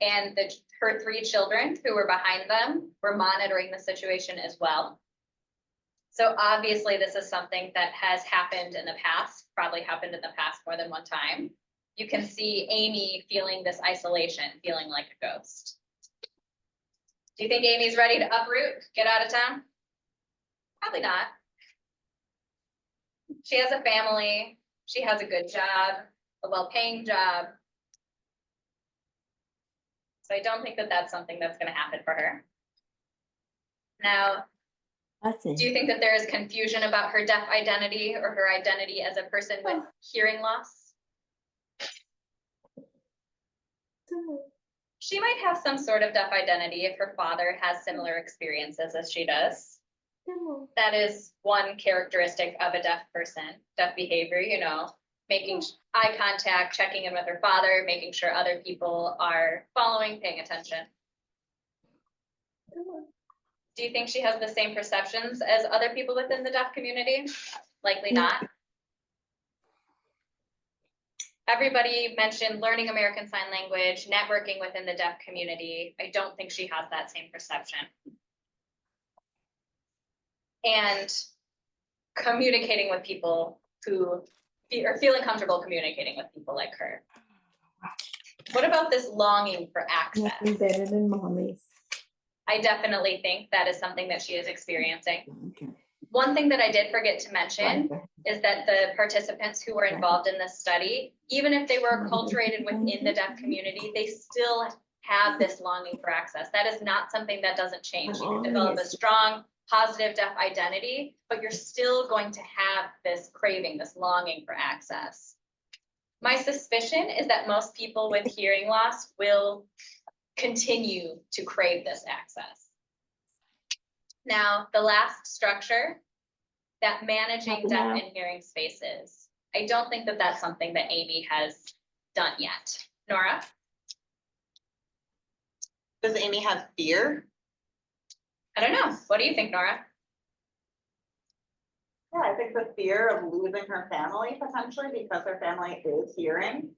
and her 3 children who were behind them were monitoring the situation as well. So obviously this is something that has happened in the past, probably happened in the past more than one time. You can see Amy feeling this isolation, feeling like a ghost. Do you think Amy's ready to uproot, get out of town? Probably not. She has a family, she has a good job, a well-paying job. So I don't think that that's something that's going to happen for her. Now, do you think that there is confusion about her deaf identity or her identity as a person with hearing loss? She might have some sort of deaf identity if her father has similar experiences as she does. That is one characteristic of a deaf person, deaf behavior, you know, making eye contact, checking in with her father, making sure other people are following, paying attention. Do you think she has the same perceptions as other people within the deaf community? Likely not. Everybody mentioned learning American Sign Language, networking within the deaf community. I don't think she has that same perception. And communicating with people who are feeling comfortable communicating with people like her. What about this longing for access? Nothing better than mommies. I definitely think that is something that she is experiencing. Okay. One thing that I did forget to mention is that the participants who were involved in this study, even if they were acculturated within the deaf community, they still have this longing for access. That is not something that doesn't change. You can develop a strong, positive deaf identity, but you're still going to have this craving, this longing for access. My suspicion is that most people with hearing loss will continue to crave this access. Now, the last structure, that managing deaf and hearing spaces. I don't think that that's something that Amy has done yet. Nora? Does Amy have fear? I don't know. What do you think, Nora? Yeah, I think the fear of losing her family potentially because her family is hearing.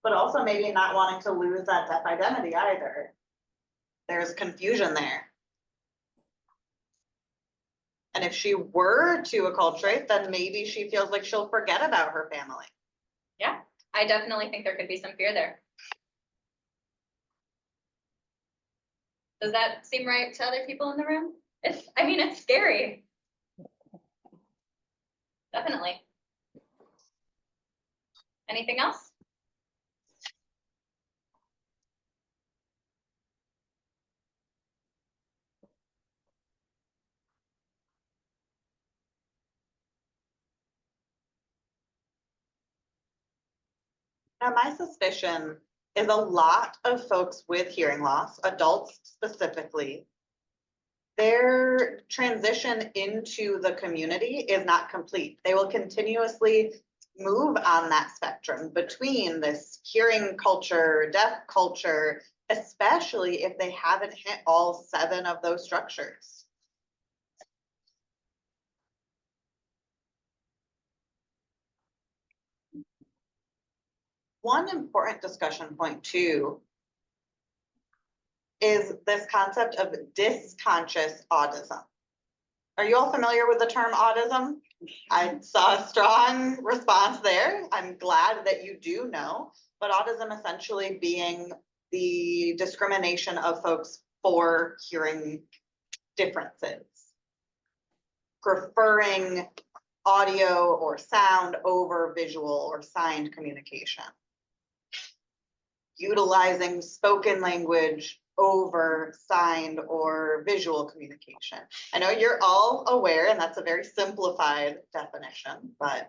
But also maybe not wanting to lose that deaf identity either. There's confusion there. And if she were to acculturate, then maybe she feels like she'll forget about her family. Yeah, I definitely think there could be some fear there. Does that seem right to other people in the room? I mean, it's scary. Definitely. Anything else? Now, my suspicion is a lot of folks with hearing loss, adults specifically, their transition into the community is not complete. They will continuously move on that spectrum between this hearing culture, deaf culture, especially if they haven't hit all 7 of those structures. One important discussion point too is this concept of dysconscious audism. Are you all familiar with the term autism? I saw a strong response there. I'm glad that you do know, but autism essentially being the discrimination of folks for hearing differences, preferring audio or sound over visual or signed communication, utilizing spoken language over signed or visual communication. I know you're all aware, and that's a very simplified definition, but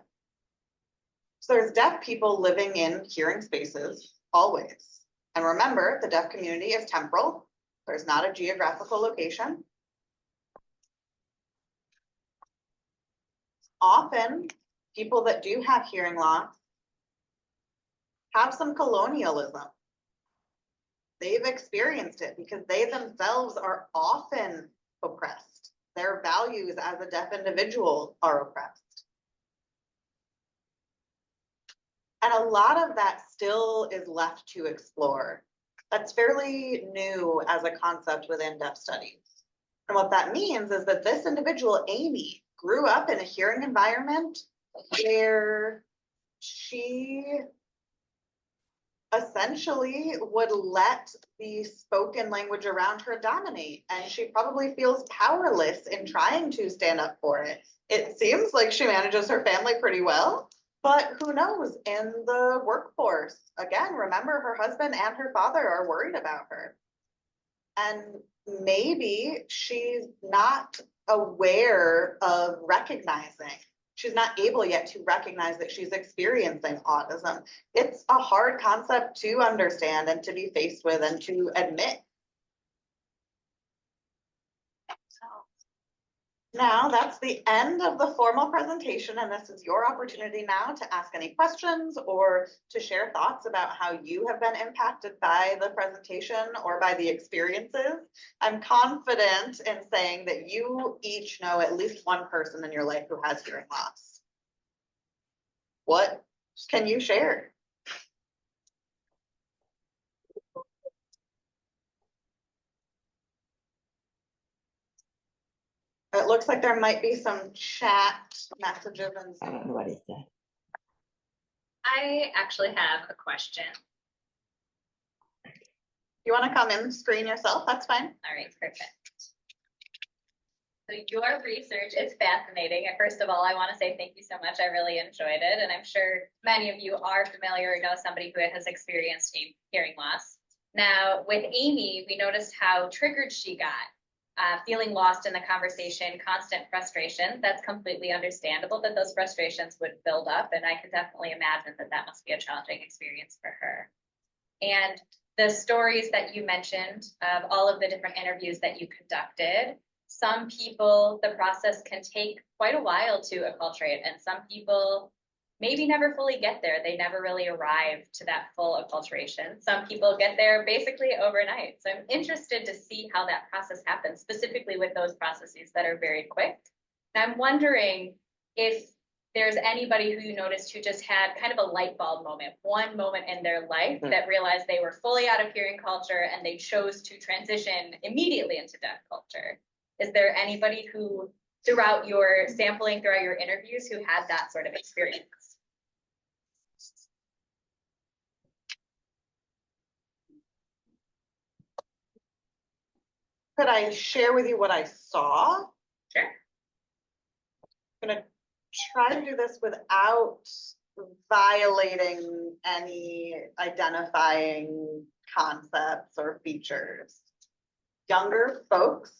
so there's deaf people living in hearing spaces always. And remember, the deaf community is temporal. There's not a geographical location. Often, people that do have hearing loss have some colonialism. They've experienced it because they themselves are often oppressed. Their values as a deaf individual are oppressed. And a lot of that still is left to explore. That's fairly new as a concept within deaf studies. And what that means is that this individual, Amy, grew up in a hearing environment where she essentially would let the spoken language around her dominate, and she probably feels powerless in trying to stand up for it. It seems like she manages her family pretty well, but who knows in the workforce. Again, remember, her husband and her father are worried about her. And maybe she's not aware of recognizing. She's not able yet to recognize that she's experiencing autism. It's a hard concept to understand and to be faced with and to admit. Now that's the end of the formal presentation, and this is your opportunity now to ask any questions or to share thoughts about how you have been impacted by the presentation or by the experiences. I'm confident in saying that you each know at least one person in your life who has hearing loss. What can you share? It looks like there might be some chat messages and I don't know what it said. I actually have a question. you want to come in screen yourself, that's fine. All right, perfect. So your research is fascinating. And first of all, I want to say thank you so much. I really enjoyed it. And I'm sure many of you are familiar or know somebody who has experienced hearing loss. Now, with Amy, we noticed how triggered she got. Feeling lost in the conversation, constant frustration. That's completely understandable that those frustrations would build up. And I could definitely imagine that that must be a challenging experience for her. And the stories that you mentioned of all of the different interviews that you conducted, some people, the process can take quite a while to acculturate, and some people maybe never fully get there. They never really arrive to that full acculturation. Some people get there basically overnight. So I'm interested to see how that process happens, specifically with those processes that are very quick. And I'm wondering if there's anybody who you noticed who just had kind of a light bulb moment, one moment in their life that realized they were fully out of hearing culture and they chose to transition immediately into deaf culture. Is there anybody who, throughout your sampling, throughout your interviews, who had that sort of experience? Could I share with you what I saw? Sure. I'm gonna try to do this without violating any identifying concepts or features. Younger folks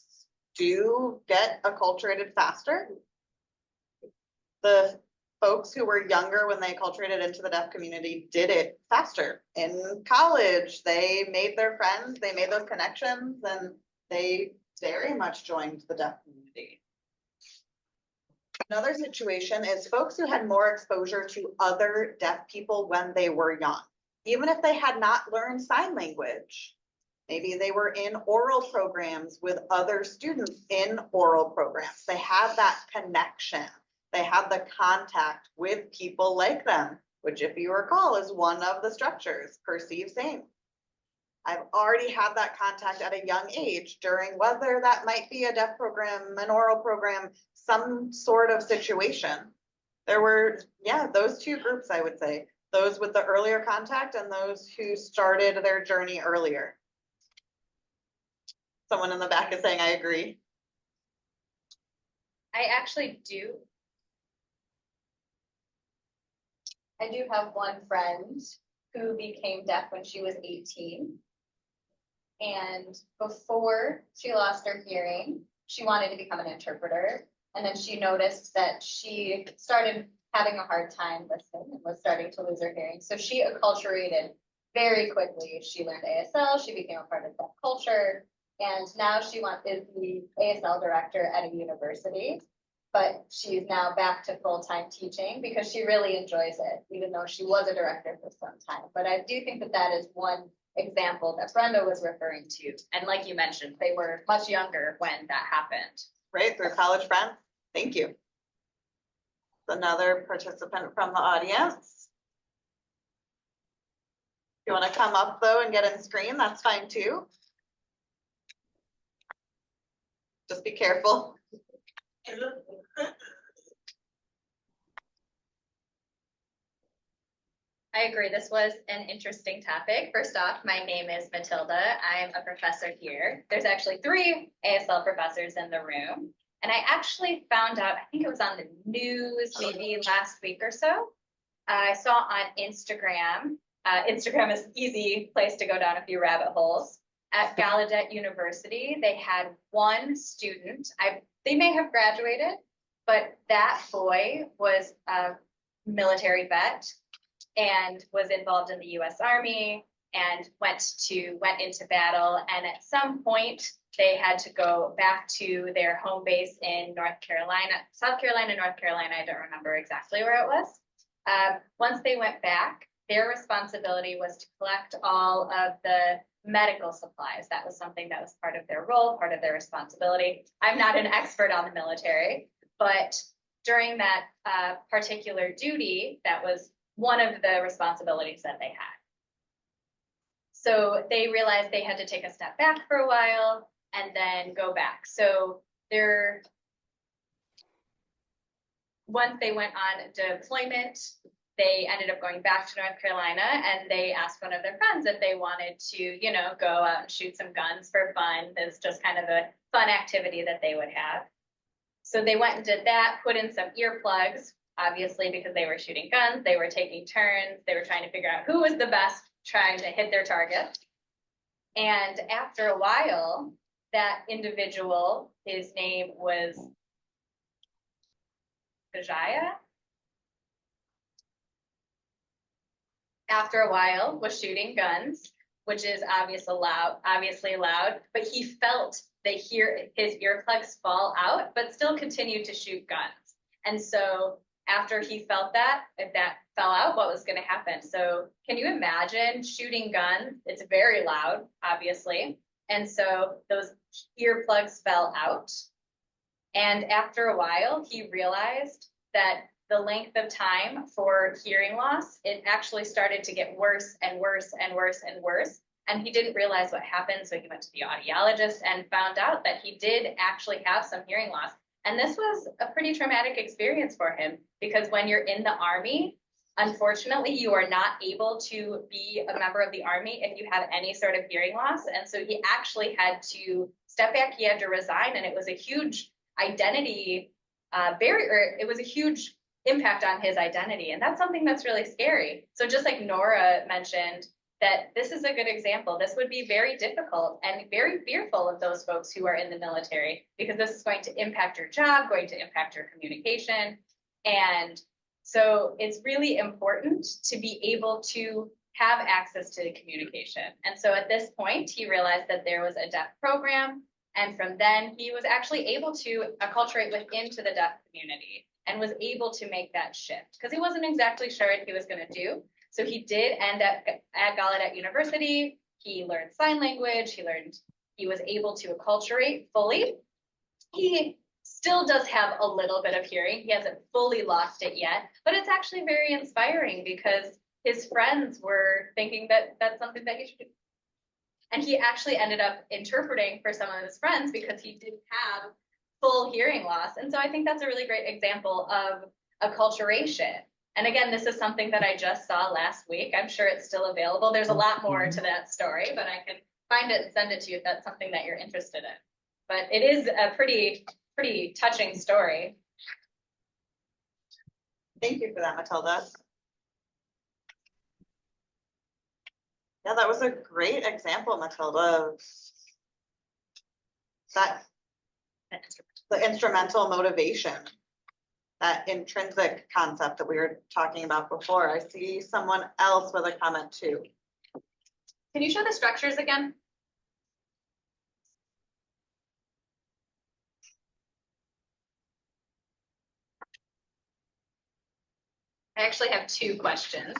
do get acculturated faster. The folks who were younger when they acculturated into the deaf community did it faster. In college, they made their friends, they made those connections, and they very much joined the deaf community. Another situation is folks who had more exposure to other deaf people when they were young, even if they had not learned sign language. Maybe they were in oral programs with other students in oral programs. They have that connection. They have the contact with people like them, which, if you recall, is one of the structures, perceive same. I've already had that contact at a young age during whether that might be a deaf program, an oral program, some sort of situation. There were, yeah, those two groups, I would say, those with the earlier contact and those who started their journey earlier. Someone in the back is saying, I agree. I actually do. I do have one friend who became deaf when she was 18. And before she lost her hearing, she wanted to become an interpreter. And then she noticed that she started having a hard time listening and was starting to lose her hearing. So she acculturated very quickly. She learned ASL, she became a part of deaf culture, and now she is the ASL director at a university. But she's now back to full-time teaching because she really enjoys it, even though she was a director for some time. But I do think that that is one example that Brenda was referring to. And like you mentioned, they were much younger when that happened. Right, through college friends. Thank you. Another participant from the audience. If you want to come up though and get in screen, that's fine too. Just be careful. I agree. This was an interesting topic. First off, my name is Matilda. I'm a professor here. There's actually 3 ASL professors in the room. And I actually found out, I think it was on the news maybe last week or so. I saw on Instagram. Instagram is an easy place to go down a few rabbit holes. At Gallaudet University, they had one student. They may have graduated, but that boy was a military vet and was involved in the U.S. Army and went into battle. And at some point, they had to go back to their home base in North Carolina, South Carolina, North Carolina. I don't remember exactly where it was. Once they went back, their responsibility was to collect all of the medical supplies. That was something that was part of their role, part of their responsibility. I'm not an expert on the military, but during that particular duty, that was one of the responsibilities that they had. So they realized they had to take a step back for a while and then go back. So once they went on deployment, they ended up going back to North Carolina, and they asked one of their friends if they wanted to, go out and shoot some guns for fun. It's just kind of a fun activity that they would have. So they went and did that, put in some earplugs, obviously because they were shooting guns, they were taking turns, they were trying to figure out who was the best trying to hit their target. And after a while, that individual, his name was Kajaya, after a while was shooting guns, which is obviously loud, but he felt his earplugs fall out, but still continued to shoot guns. And so after he felt that, if that fell out, what was going to happen? So can you imagine shooting guns? It's very loud, obviously. And so those earplugs fell out. And after a while, he realized that the length of time for hearing loss, it actually started to get worse and worse and worse and worse. And he didn't realize what happened. So he went to the audiologist and found out that he did actually have some hearing loss. And this was a pretty traumatic experience for him, because when you're in the Army, unfortunately, you are not able to be a member of the Army if you have any sort of hearing loss. And so he actually had to step back, he had to resign, and it was a huge identity barrier. It was a huge impact on his identity. And that's something that's really scary. So just like Nora mentioned, that this is a good example. This would be very difficult and very fearful of those folks who are in the military, because this is going to impact your job, going to impact your communication. And so it's really important to be able to have access to the communication. And so at this point, he realized that there was a deaf program, And from then, he was actually able to acculturate within to the deaf community and was able to make that shift because he wasn't exactly sure what he was going to do. So he did end up at Gallaudet University. He learned sign language. He was able to acculturate fully. He still does have a little bit of hearing. He hasn't fully lost it yet, but it's actually very inspiring because his friends were thinking that that's something that he should do. And he actually ended up interpreting for some of his friends because he did have full hearing loss. And so I think that's a really great example of acculturation. And again, this is something that I just saw last week. I'm sure it's still available. There's a lot more to that story, but I can find it and send it to you if that's something that you're interested in. But it is a pretty touching story. Thank you for that, Matilda. Yeah, that was a great example, Matilda, of that, the instrumental motivation, that intrinsic concept that we were talking about before. I see someone else with a comment too. Can you show the structures again? I actually have two questions.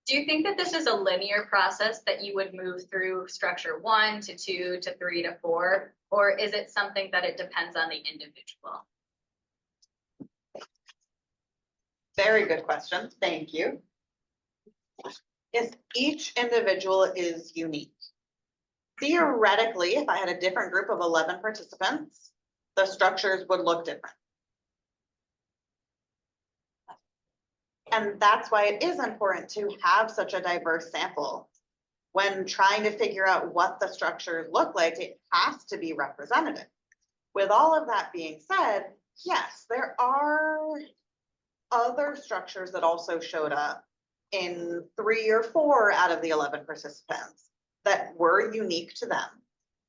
Do you think that this is a linear process that you would move through structure 1 to 2 to 3 to 4, or is it something that it depends on the individual? Very good question. Thank you. Yes, each individual is unique. Theoretically, if I had a different group of 11 participants, the structures would look different. And that's why it is important to have such a diverse sample. When trying to figure out what the structures look like, it has to be representative. With all of that being said, yes, there are other structures that also showed up in 3 or 4 out of the 11 participants that were unique to them.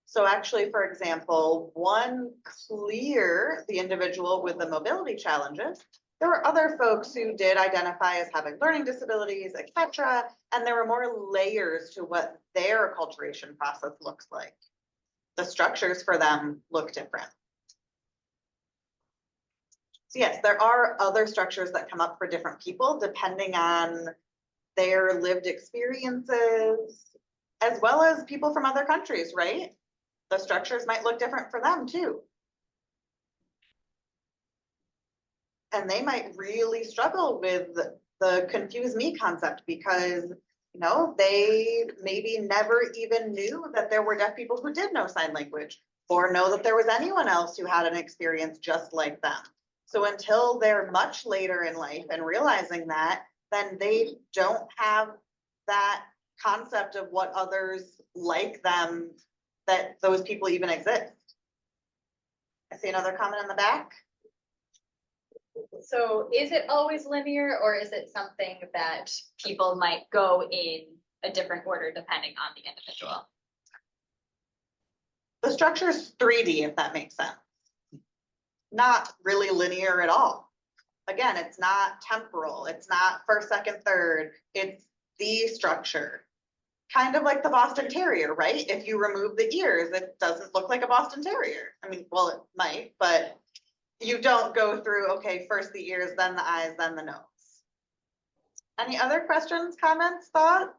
So actually, for example, one clear, the individual with the mobility challenges, there were other folks who did identify as having learning disabilities, etc. And there were more layers to what their acculturation process looks like. The structures for them look different. So yes, there are other structures that come up for different people depending on their lived experiences, as well as people from other countries, right? The structures might look different for them too. And they might really struggle with the confuse me concept because, you know, they maybe never even knew that there were deaf people who did know sign language or know that there was anyone else who had an experience just like them. So until they're much later in life and realizing that, then they don't have that concept of what others like them, that those people even exist. I see another comment in the back. So is it always linear, or is it something that people might go in a different order depending on the individual? The structure is 3D, if that makes sense. Not really linear at all. Again, it's not temporal. It's not first, second, third. It's the structure. Kind of like the Boston Terrier, right? If you remove the ears, it doesn't look like a Boston Terrier. I mean, well, it might, but you don't go through, okay, first the ears, then the eyes, then the nose. Any other questions, comments, thoughts?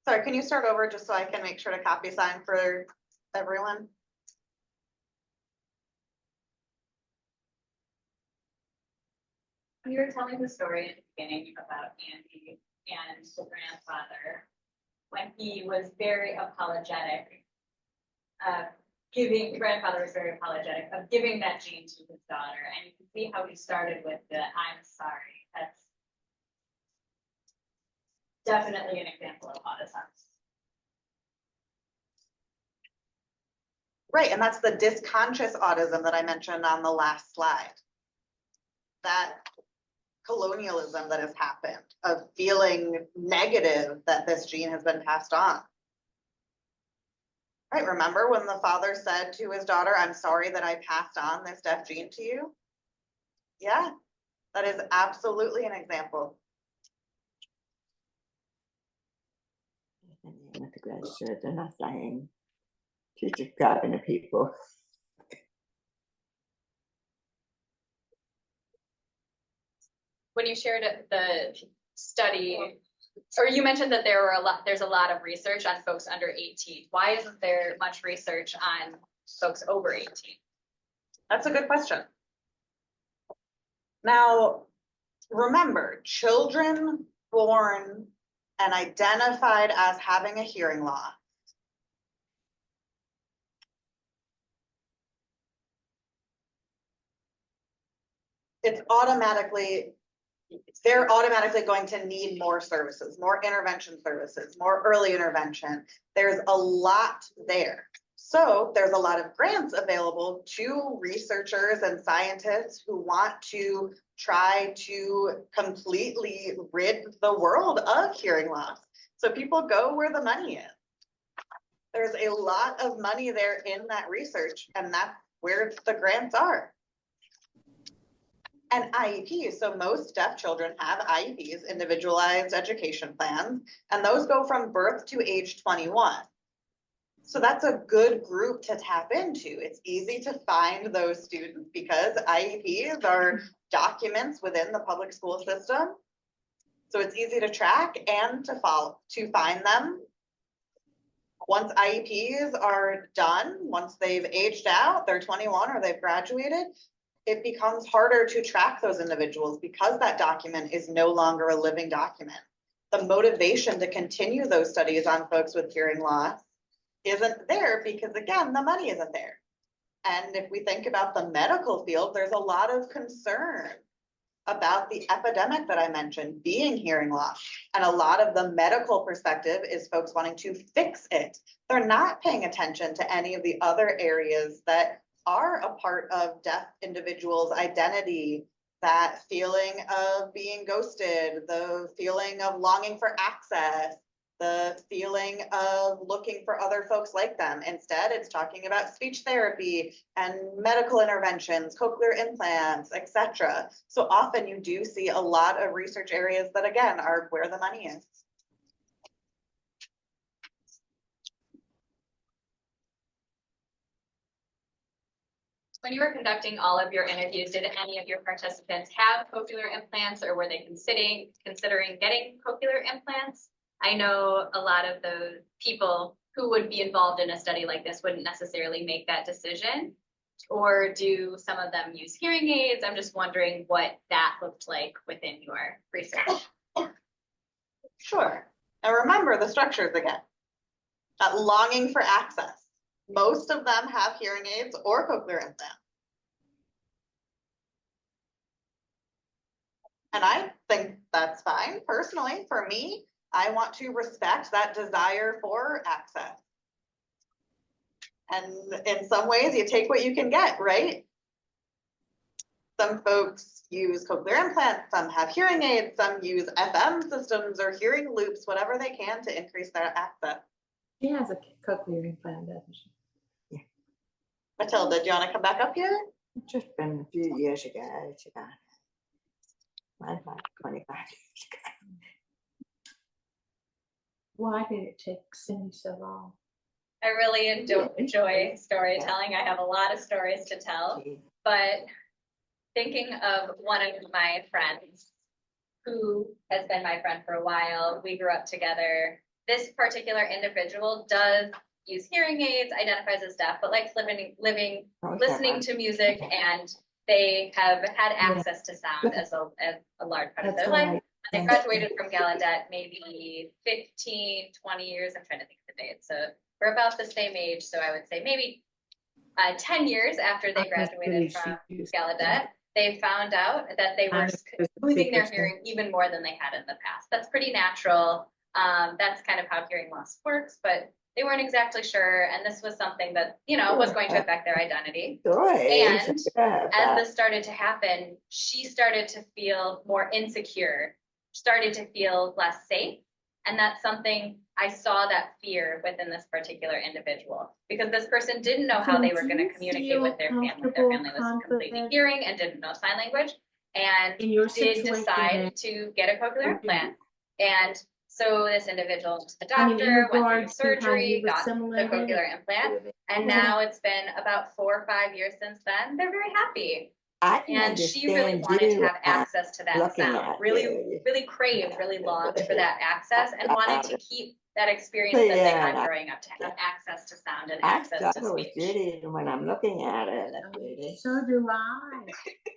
Sorry, can you start over just so I can make sure to copy sign for everyone? You were telling the story at the beginning about Andy and the grandfather when he was very apologetic, grandfather was very apologetic of giving that gene to his daughter. And you can see how he started with the "I'm sorry." That's definitely an example of autism. Right, and that's the dysconscious autism that I mentioned on the last slide. That colonialism that has happened of feeling negative that this gene has been passed on. Right, remember when the father said to his daughter, "I'm sorry that I passed on this deaf gene to you"? Yeah, that is absolutely an example. With the graduate, they're not saying she's describing the people. When you shared the study, or you mentioned that there's a lot of research on folks under 18. Why isn't there much research on folks over 18? That's a good question. Now, remember, children born and identified as having a hearing loss they're automatically going to need more services, more intervention services, more early intervention. There's a lot there. So there's a lot of grants available to researchers and scientists who want to try to completely rid the world of hearing loss. So people go where the money is. There's a lot of money there in that research, and that's where the grants are. And IEPs, so most deaf children have IEPs, individualized education plans, and those go from birth to age 21. So that's a good group to tap into. It's easy to find those students because IEPs are documents within the public school system. So it's easy to track and to find them. Once IEPs are done, once they've aged out, they're 21 or they've graduated, it becomes harder to track those individuals because that document is no longer a living document. The motivation to continue those studies on folks with hearing loss isn't there because, again, the money isn't there. And if we think about the medical field, there's a lot of concern about the epidemic that I mentioned being hearing loss. And a lot of the medical perspective is folks wanting to fix it. They're not paying attention to any of the other areas that are a part of deaf individuals' identity, that feeling of being ghosted, the feeling of longing for access, the feeling of looking for other folks like them. Instead, it's talking about speech therapy and medical interventions, cochlear implants, etc. So often you do see a lot of research areas that, again, are where the money is. When you were conducting all of your interviews, did any of your participants have cochlear implants, or were they considering getting cochlear implants? I know a lot of those people who would be involved in a study like this wouldn't necessarily make that decision. Or do some of them use hearing aids? I'm just wondering what that looked like within your research. Sure. And remember the structures again. That longing for access. Most of them have hearing aids or cochlear implants. And I think that's fine. Personally, for me, I want to respect that desire for access. And in some ways, you take what you can get, right? Some folks use cochlear implants, some have hearing aids, some use FM systems or hearing loops, whatever they can to increase their access. She has a cochlear implant, doesn't she? Matilda, do you want to come back up here? It's just been a few years ago. She got it. Like 25 years ago. Why did it take Cindy so long? I really enjoy storytelling. I have a lot of stories to tell, but thinking of one of my friends who has been my friend for a while, we grew up together. This particular individual does use hearing aids, identifies as deaf, but likes listening to music, and they have had access to sound as a large part of their life. They graduated from Gallaudet maybe 15, 20 years. I'm trying to think of the date. So we're about the same age. So I would say maybe 10 years after they graduated from Gallaudet, they found out that they were losing their hearing even more than they had in the past. That's pretty natural. That's kind of how hearing loss works, but they weren't exactly sure, and this was something that, you know, was going to affect their identity. And as this started to happen, she started to feel more insecure, started to feel less safe. And that's something I saw, that fear within this particular individual, because this person didn't know how they were going to communicate with their family. Their family was completely hearing and didn't know sign language, and did decide to get a cochlear implant. And so this individual went to the doctor, went through surgery, got the cochlear implant, and now it's been about 4 or 5 years since then. They're very happy. And she really wanted to have access to that sound, really craved, really longed for that access, and wanted to keep that experience that they had growing up, to have access to sound and access to speech. When I'm looking at it, So do I.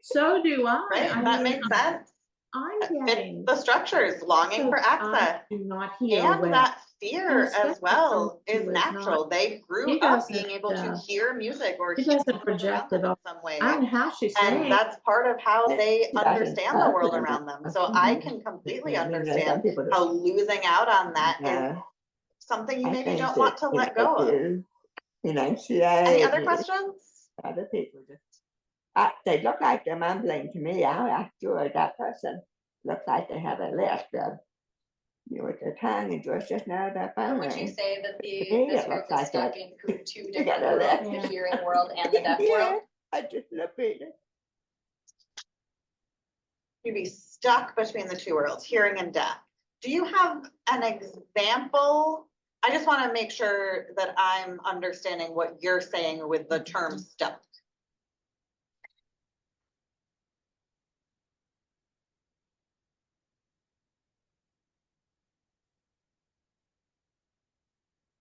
So do I. Right, that makes sense. I'm getting The structures, longing for access. do not hear And well. that fear And as well especially is is natural. not- They grew he up doesn't, being able to hear music or he hear doesn't the world project around them it all. in some way. I don't know how she's And saying. that's part of how they It doesn't understand the world happen. around them. So I can completely understand how losing out on that is something you maybe don't want to let go of. Any other questions? Other people just, they look like they're mumbling to me. I'm not sure that person looks like they have a list of, with their tongue and just now they're Would you fine. say that Me, this it group looks is like stuck that. in two You got different a worlds, list. the hearing world and the deaf Yeah, world? I just look at it. You'd be stuck between the two worlds, hearing and deaf. Do you have an example? I just want to make sure that I'm understanding what you're saying with the term stuck.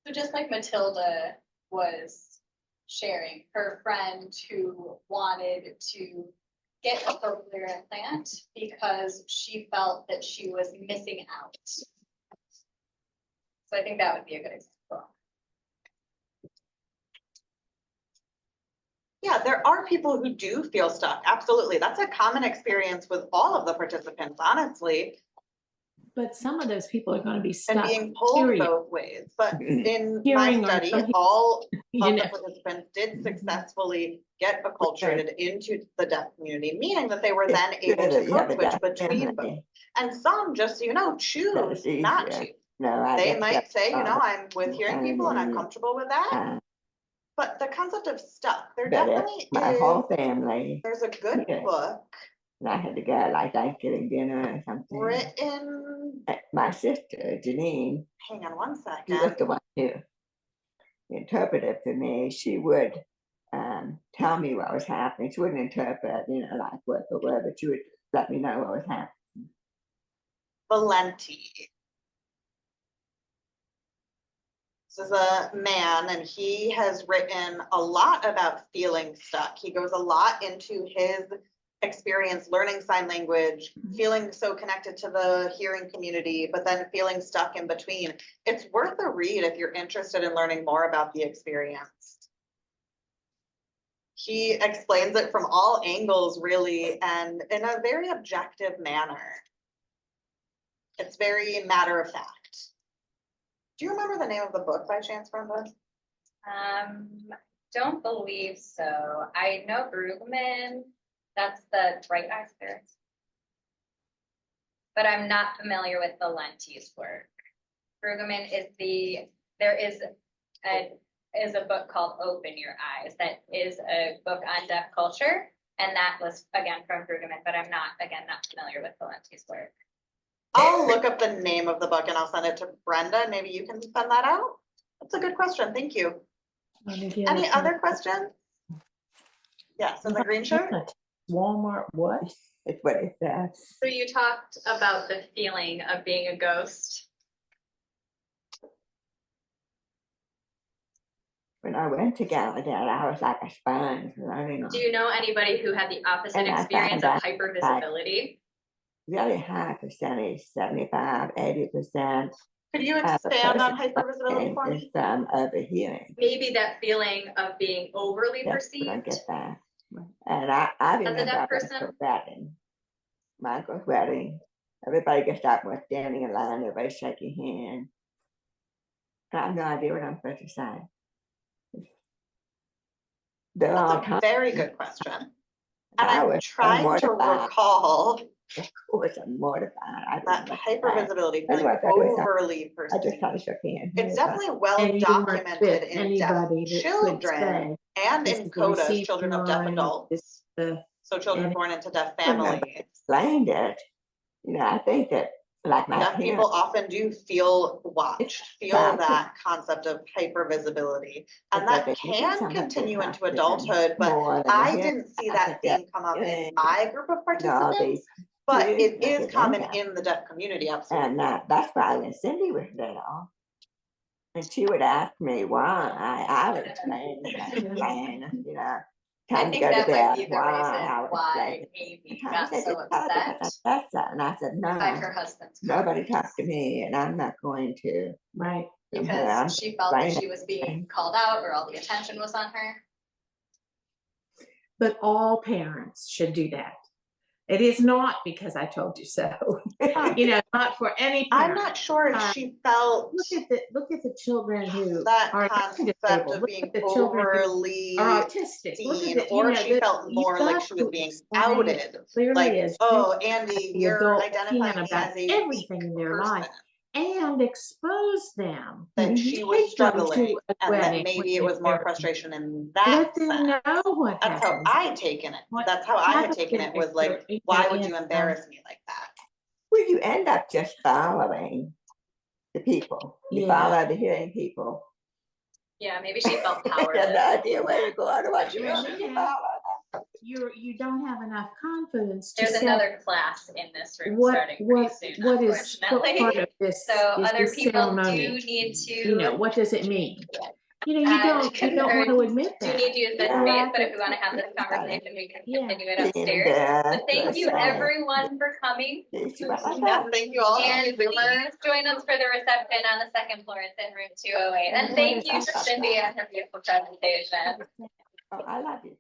So just like Matilda was sharing, her friend who wanted to get a cochlear implant because she felt that she was missing out. So I think that would be a good example. Yeah, there are people who do feel stuck. Absolutely. That's a common experience with all of the participants, honestly, But some of those people are going to be and stuck. being pulled period. both ways. But in Hearing my or study, no hearing, all you of the know. participants did successfully get acculturated into the deaf community, meaning that they were then able to code switch between both. And some, just so you know, choose not to. They might say, you know, I'm with hearing people and I'm comfortable with that. But the concept of stuck, there definitely my is. whole family. There's a good book And I had to go like Thanksgiving dinner or something. written. My sister, Janine, Hang on one she was second. the one who interpreted for me. She would tell me what was happening. She wouldn't interpret, you know, like word for word, but she would let me know what was happening. Valenti. This is a man, and he has written a lot about feeling stuck. He goes a lot into his experience learning sign language, feeling so connected to the hearing community, but then feeling stuck in between. It's worth a read if you're interested in learning more about the experience. He explains it from all angles, really, and in a very objective manner. It's very matter of fact. Do you remember the name of the book by chance, Brenda? Don't believe so. I know Brueggemann, that's the Bright Eye Spirits. But I'm not familiar with Valenti's work. Brueggemann is there is a book called Open Your Eyes that is a book on deaf culture, and that was again from Brueggemann, but I'm not familiar with Valenti's work. I'll look up the name of the book and I'll send it to Brenda. Maybe you can send that out. That's a good question. Thank you. Any other questions? Yes, in the green shirt. Walmart, what? It's what it says. So you talked about the feeling of being a ghost. When I went to Gallaudet, I was like a sponge. Do you know anybody who had the opposite experience of hypervisibility? Really high percentage, 75, 80%. Could you expand on hypervisibility for me? Overhearing. Maybe that feeling of being overly perceived. I get that. And I remember Michael's wedding. Michael's wedding. Everybody gets up, we're standing in line, everybody shaking hands. I have no idea what I'm supposed to say. They're That's all a talking. very good question. And I I'm was so trying to mortified. recall Of course, I'm mortified. I didn't that know what to say. hypervisibility I feeling know what that was. overly I just kind of perceived. shook hands. It's definitely well And you weren't documented with in deaf anybody that could children say, and this in is the CODAs, receiving children of deaf line, adults. the- So children and- born into deaf Well, no, families. explained it. You know, I think that like my Deaf parents, people often do feel watched, feel Exactly. that concept of hypervisibility. And but that they need can somebody to continue talk into to them adulthood, but more than I the didn't see I that think that theme come up in hearing, my group of all participants, these but kids it that is get common into. in the deaf community, absolutely. And that's why when Cindy was there, and she would ask me why, I would explain, you know, I time to think go to that might bed, be the why, reason I would why explain. Amy And Tommy got said, so "It's hard because upset I said so." And I said, by no, her husband's nobody comments. talked to me, and I'm not going to. Right. Because she felt that explain she was being called out or all the attention was on her. But all parents should do that. It is not because I told you so. You know, not for any I'm parent. not sure if she felt Look at the children who that are concept disabled. of Look being at the children who overly are autistic. Look seen, at the, or you if know, she that felt you more like got she was to being explain it outed. clearly Like, as oh, Andy, the you're adult identifying can me about as a weak everything in their life, person. and expose them. That Mhm. she Take was them struggling, to a and that wedding maybe with it was more their frustration in that Let them sense. know what That's how happens. I taken it. What That's how I had happens taken in it, was this like, world, you why know, would in, you embarrass me like that? Well, you end up just following the people. You Yeah. follow the hearing people. Yeah, maybe she felt You have powerless. no idea where you're going or what you're Well, doing. you You know, follow them. you don't have enough confidence to There's say another class in this room what starting pretty soon, what is what unfortunately. part of this So is other this people ceremony. do need to. You know, what does it mean? You know, you I don't want to admit do that. need to use this Yeah. space, but if we want to have this conversation, we can Yeah. continue it Being upstairs. deaf, But thank you saying, everyone for coming. "This is what I Yeah, got." thank you all. And please join us for the reception on the second floor. It's in room 208. And thank you to Cindy and her beautiful presentation. Oh, I love you.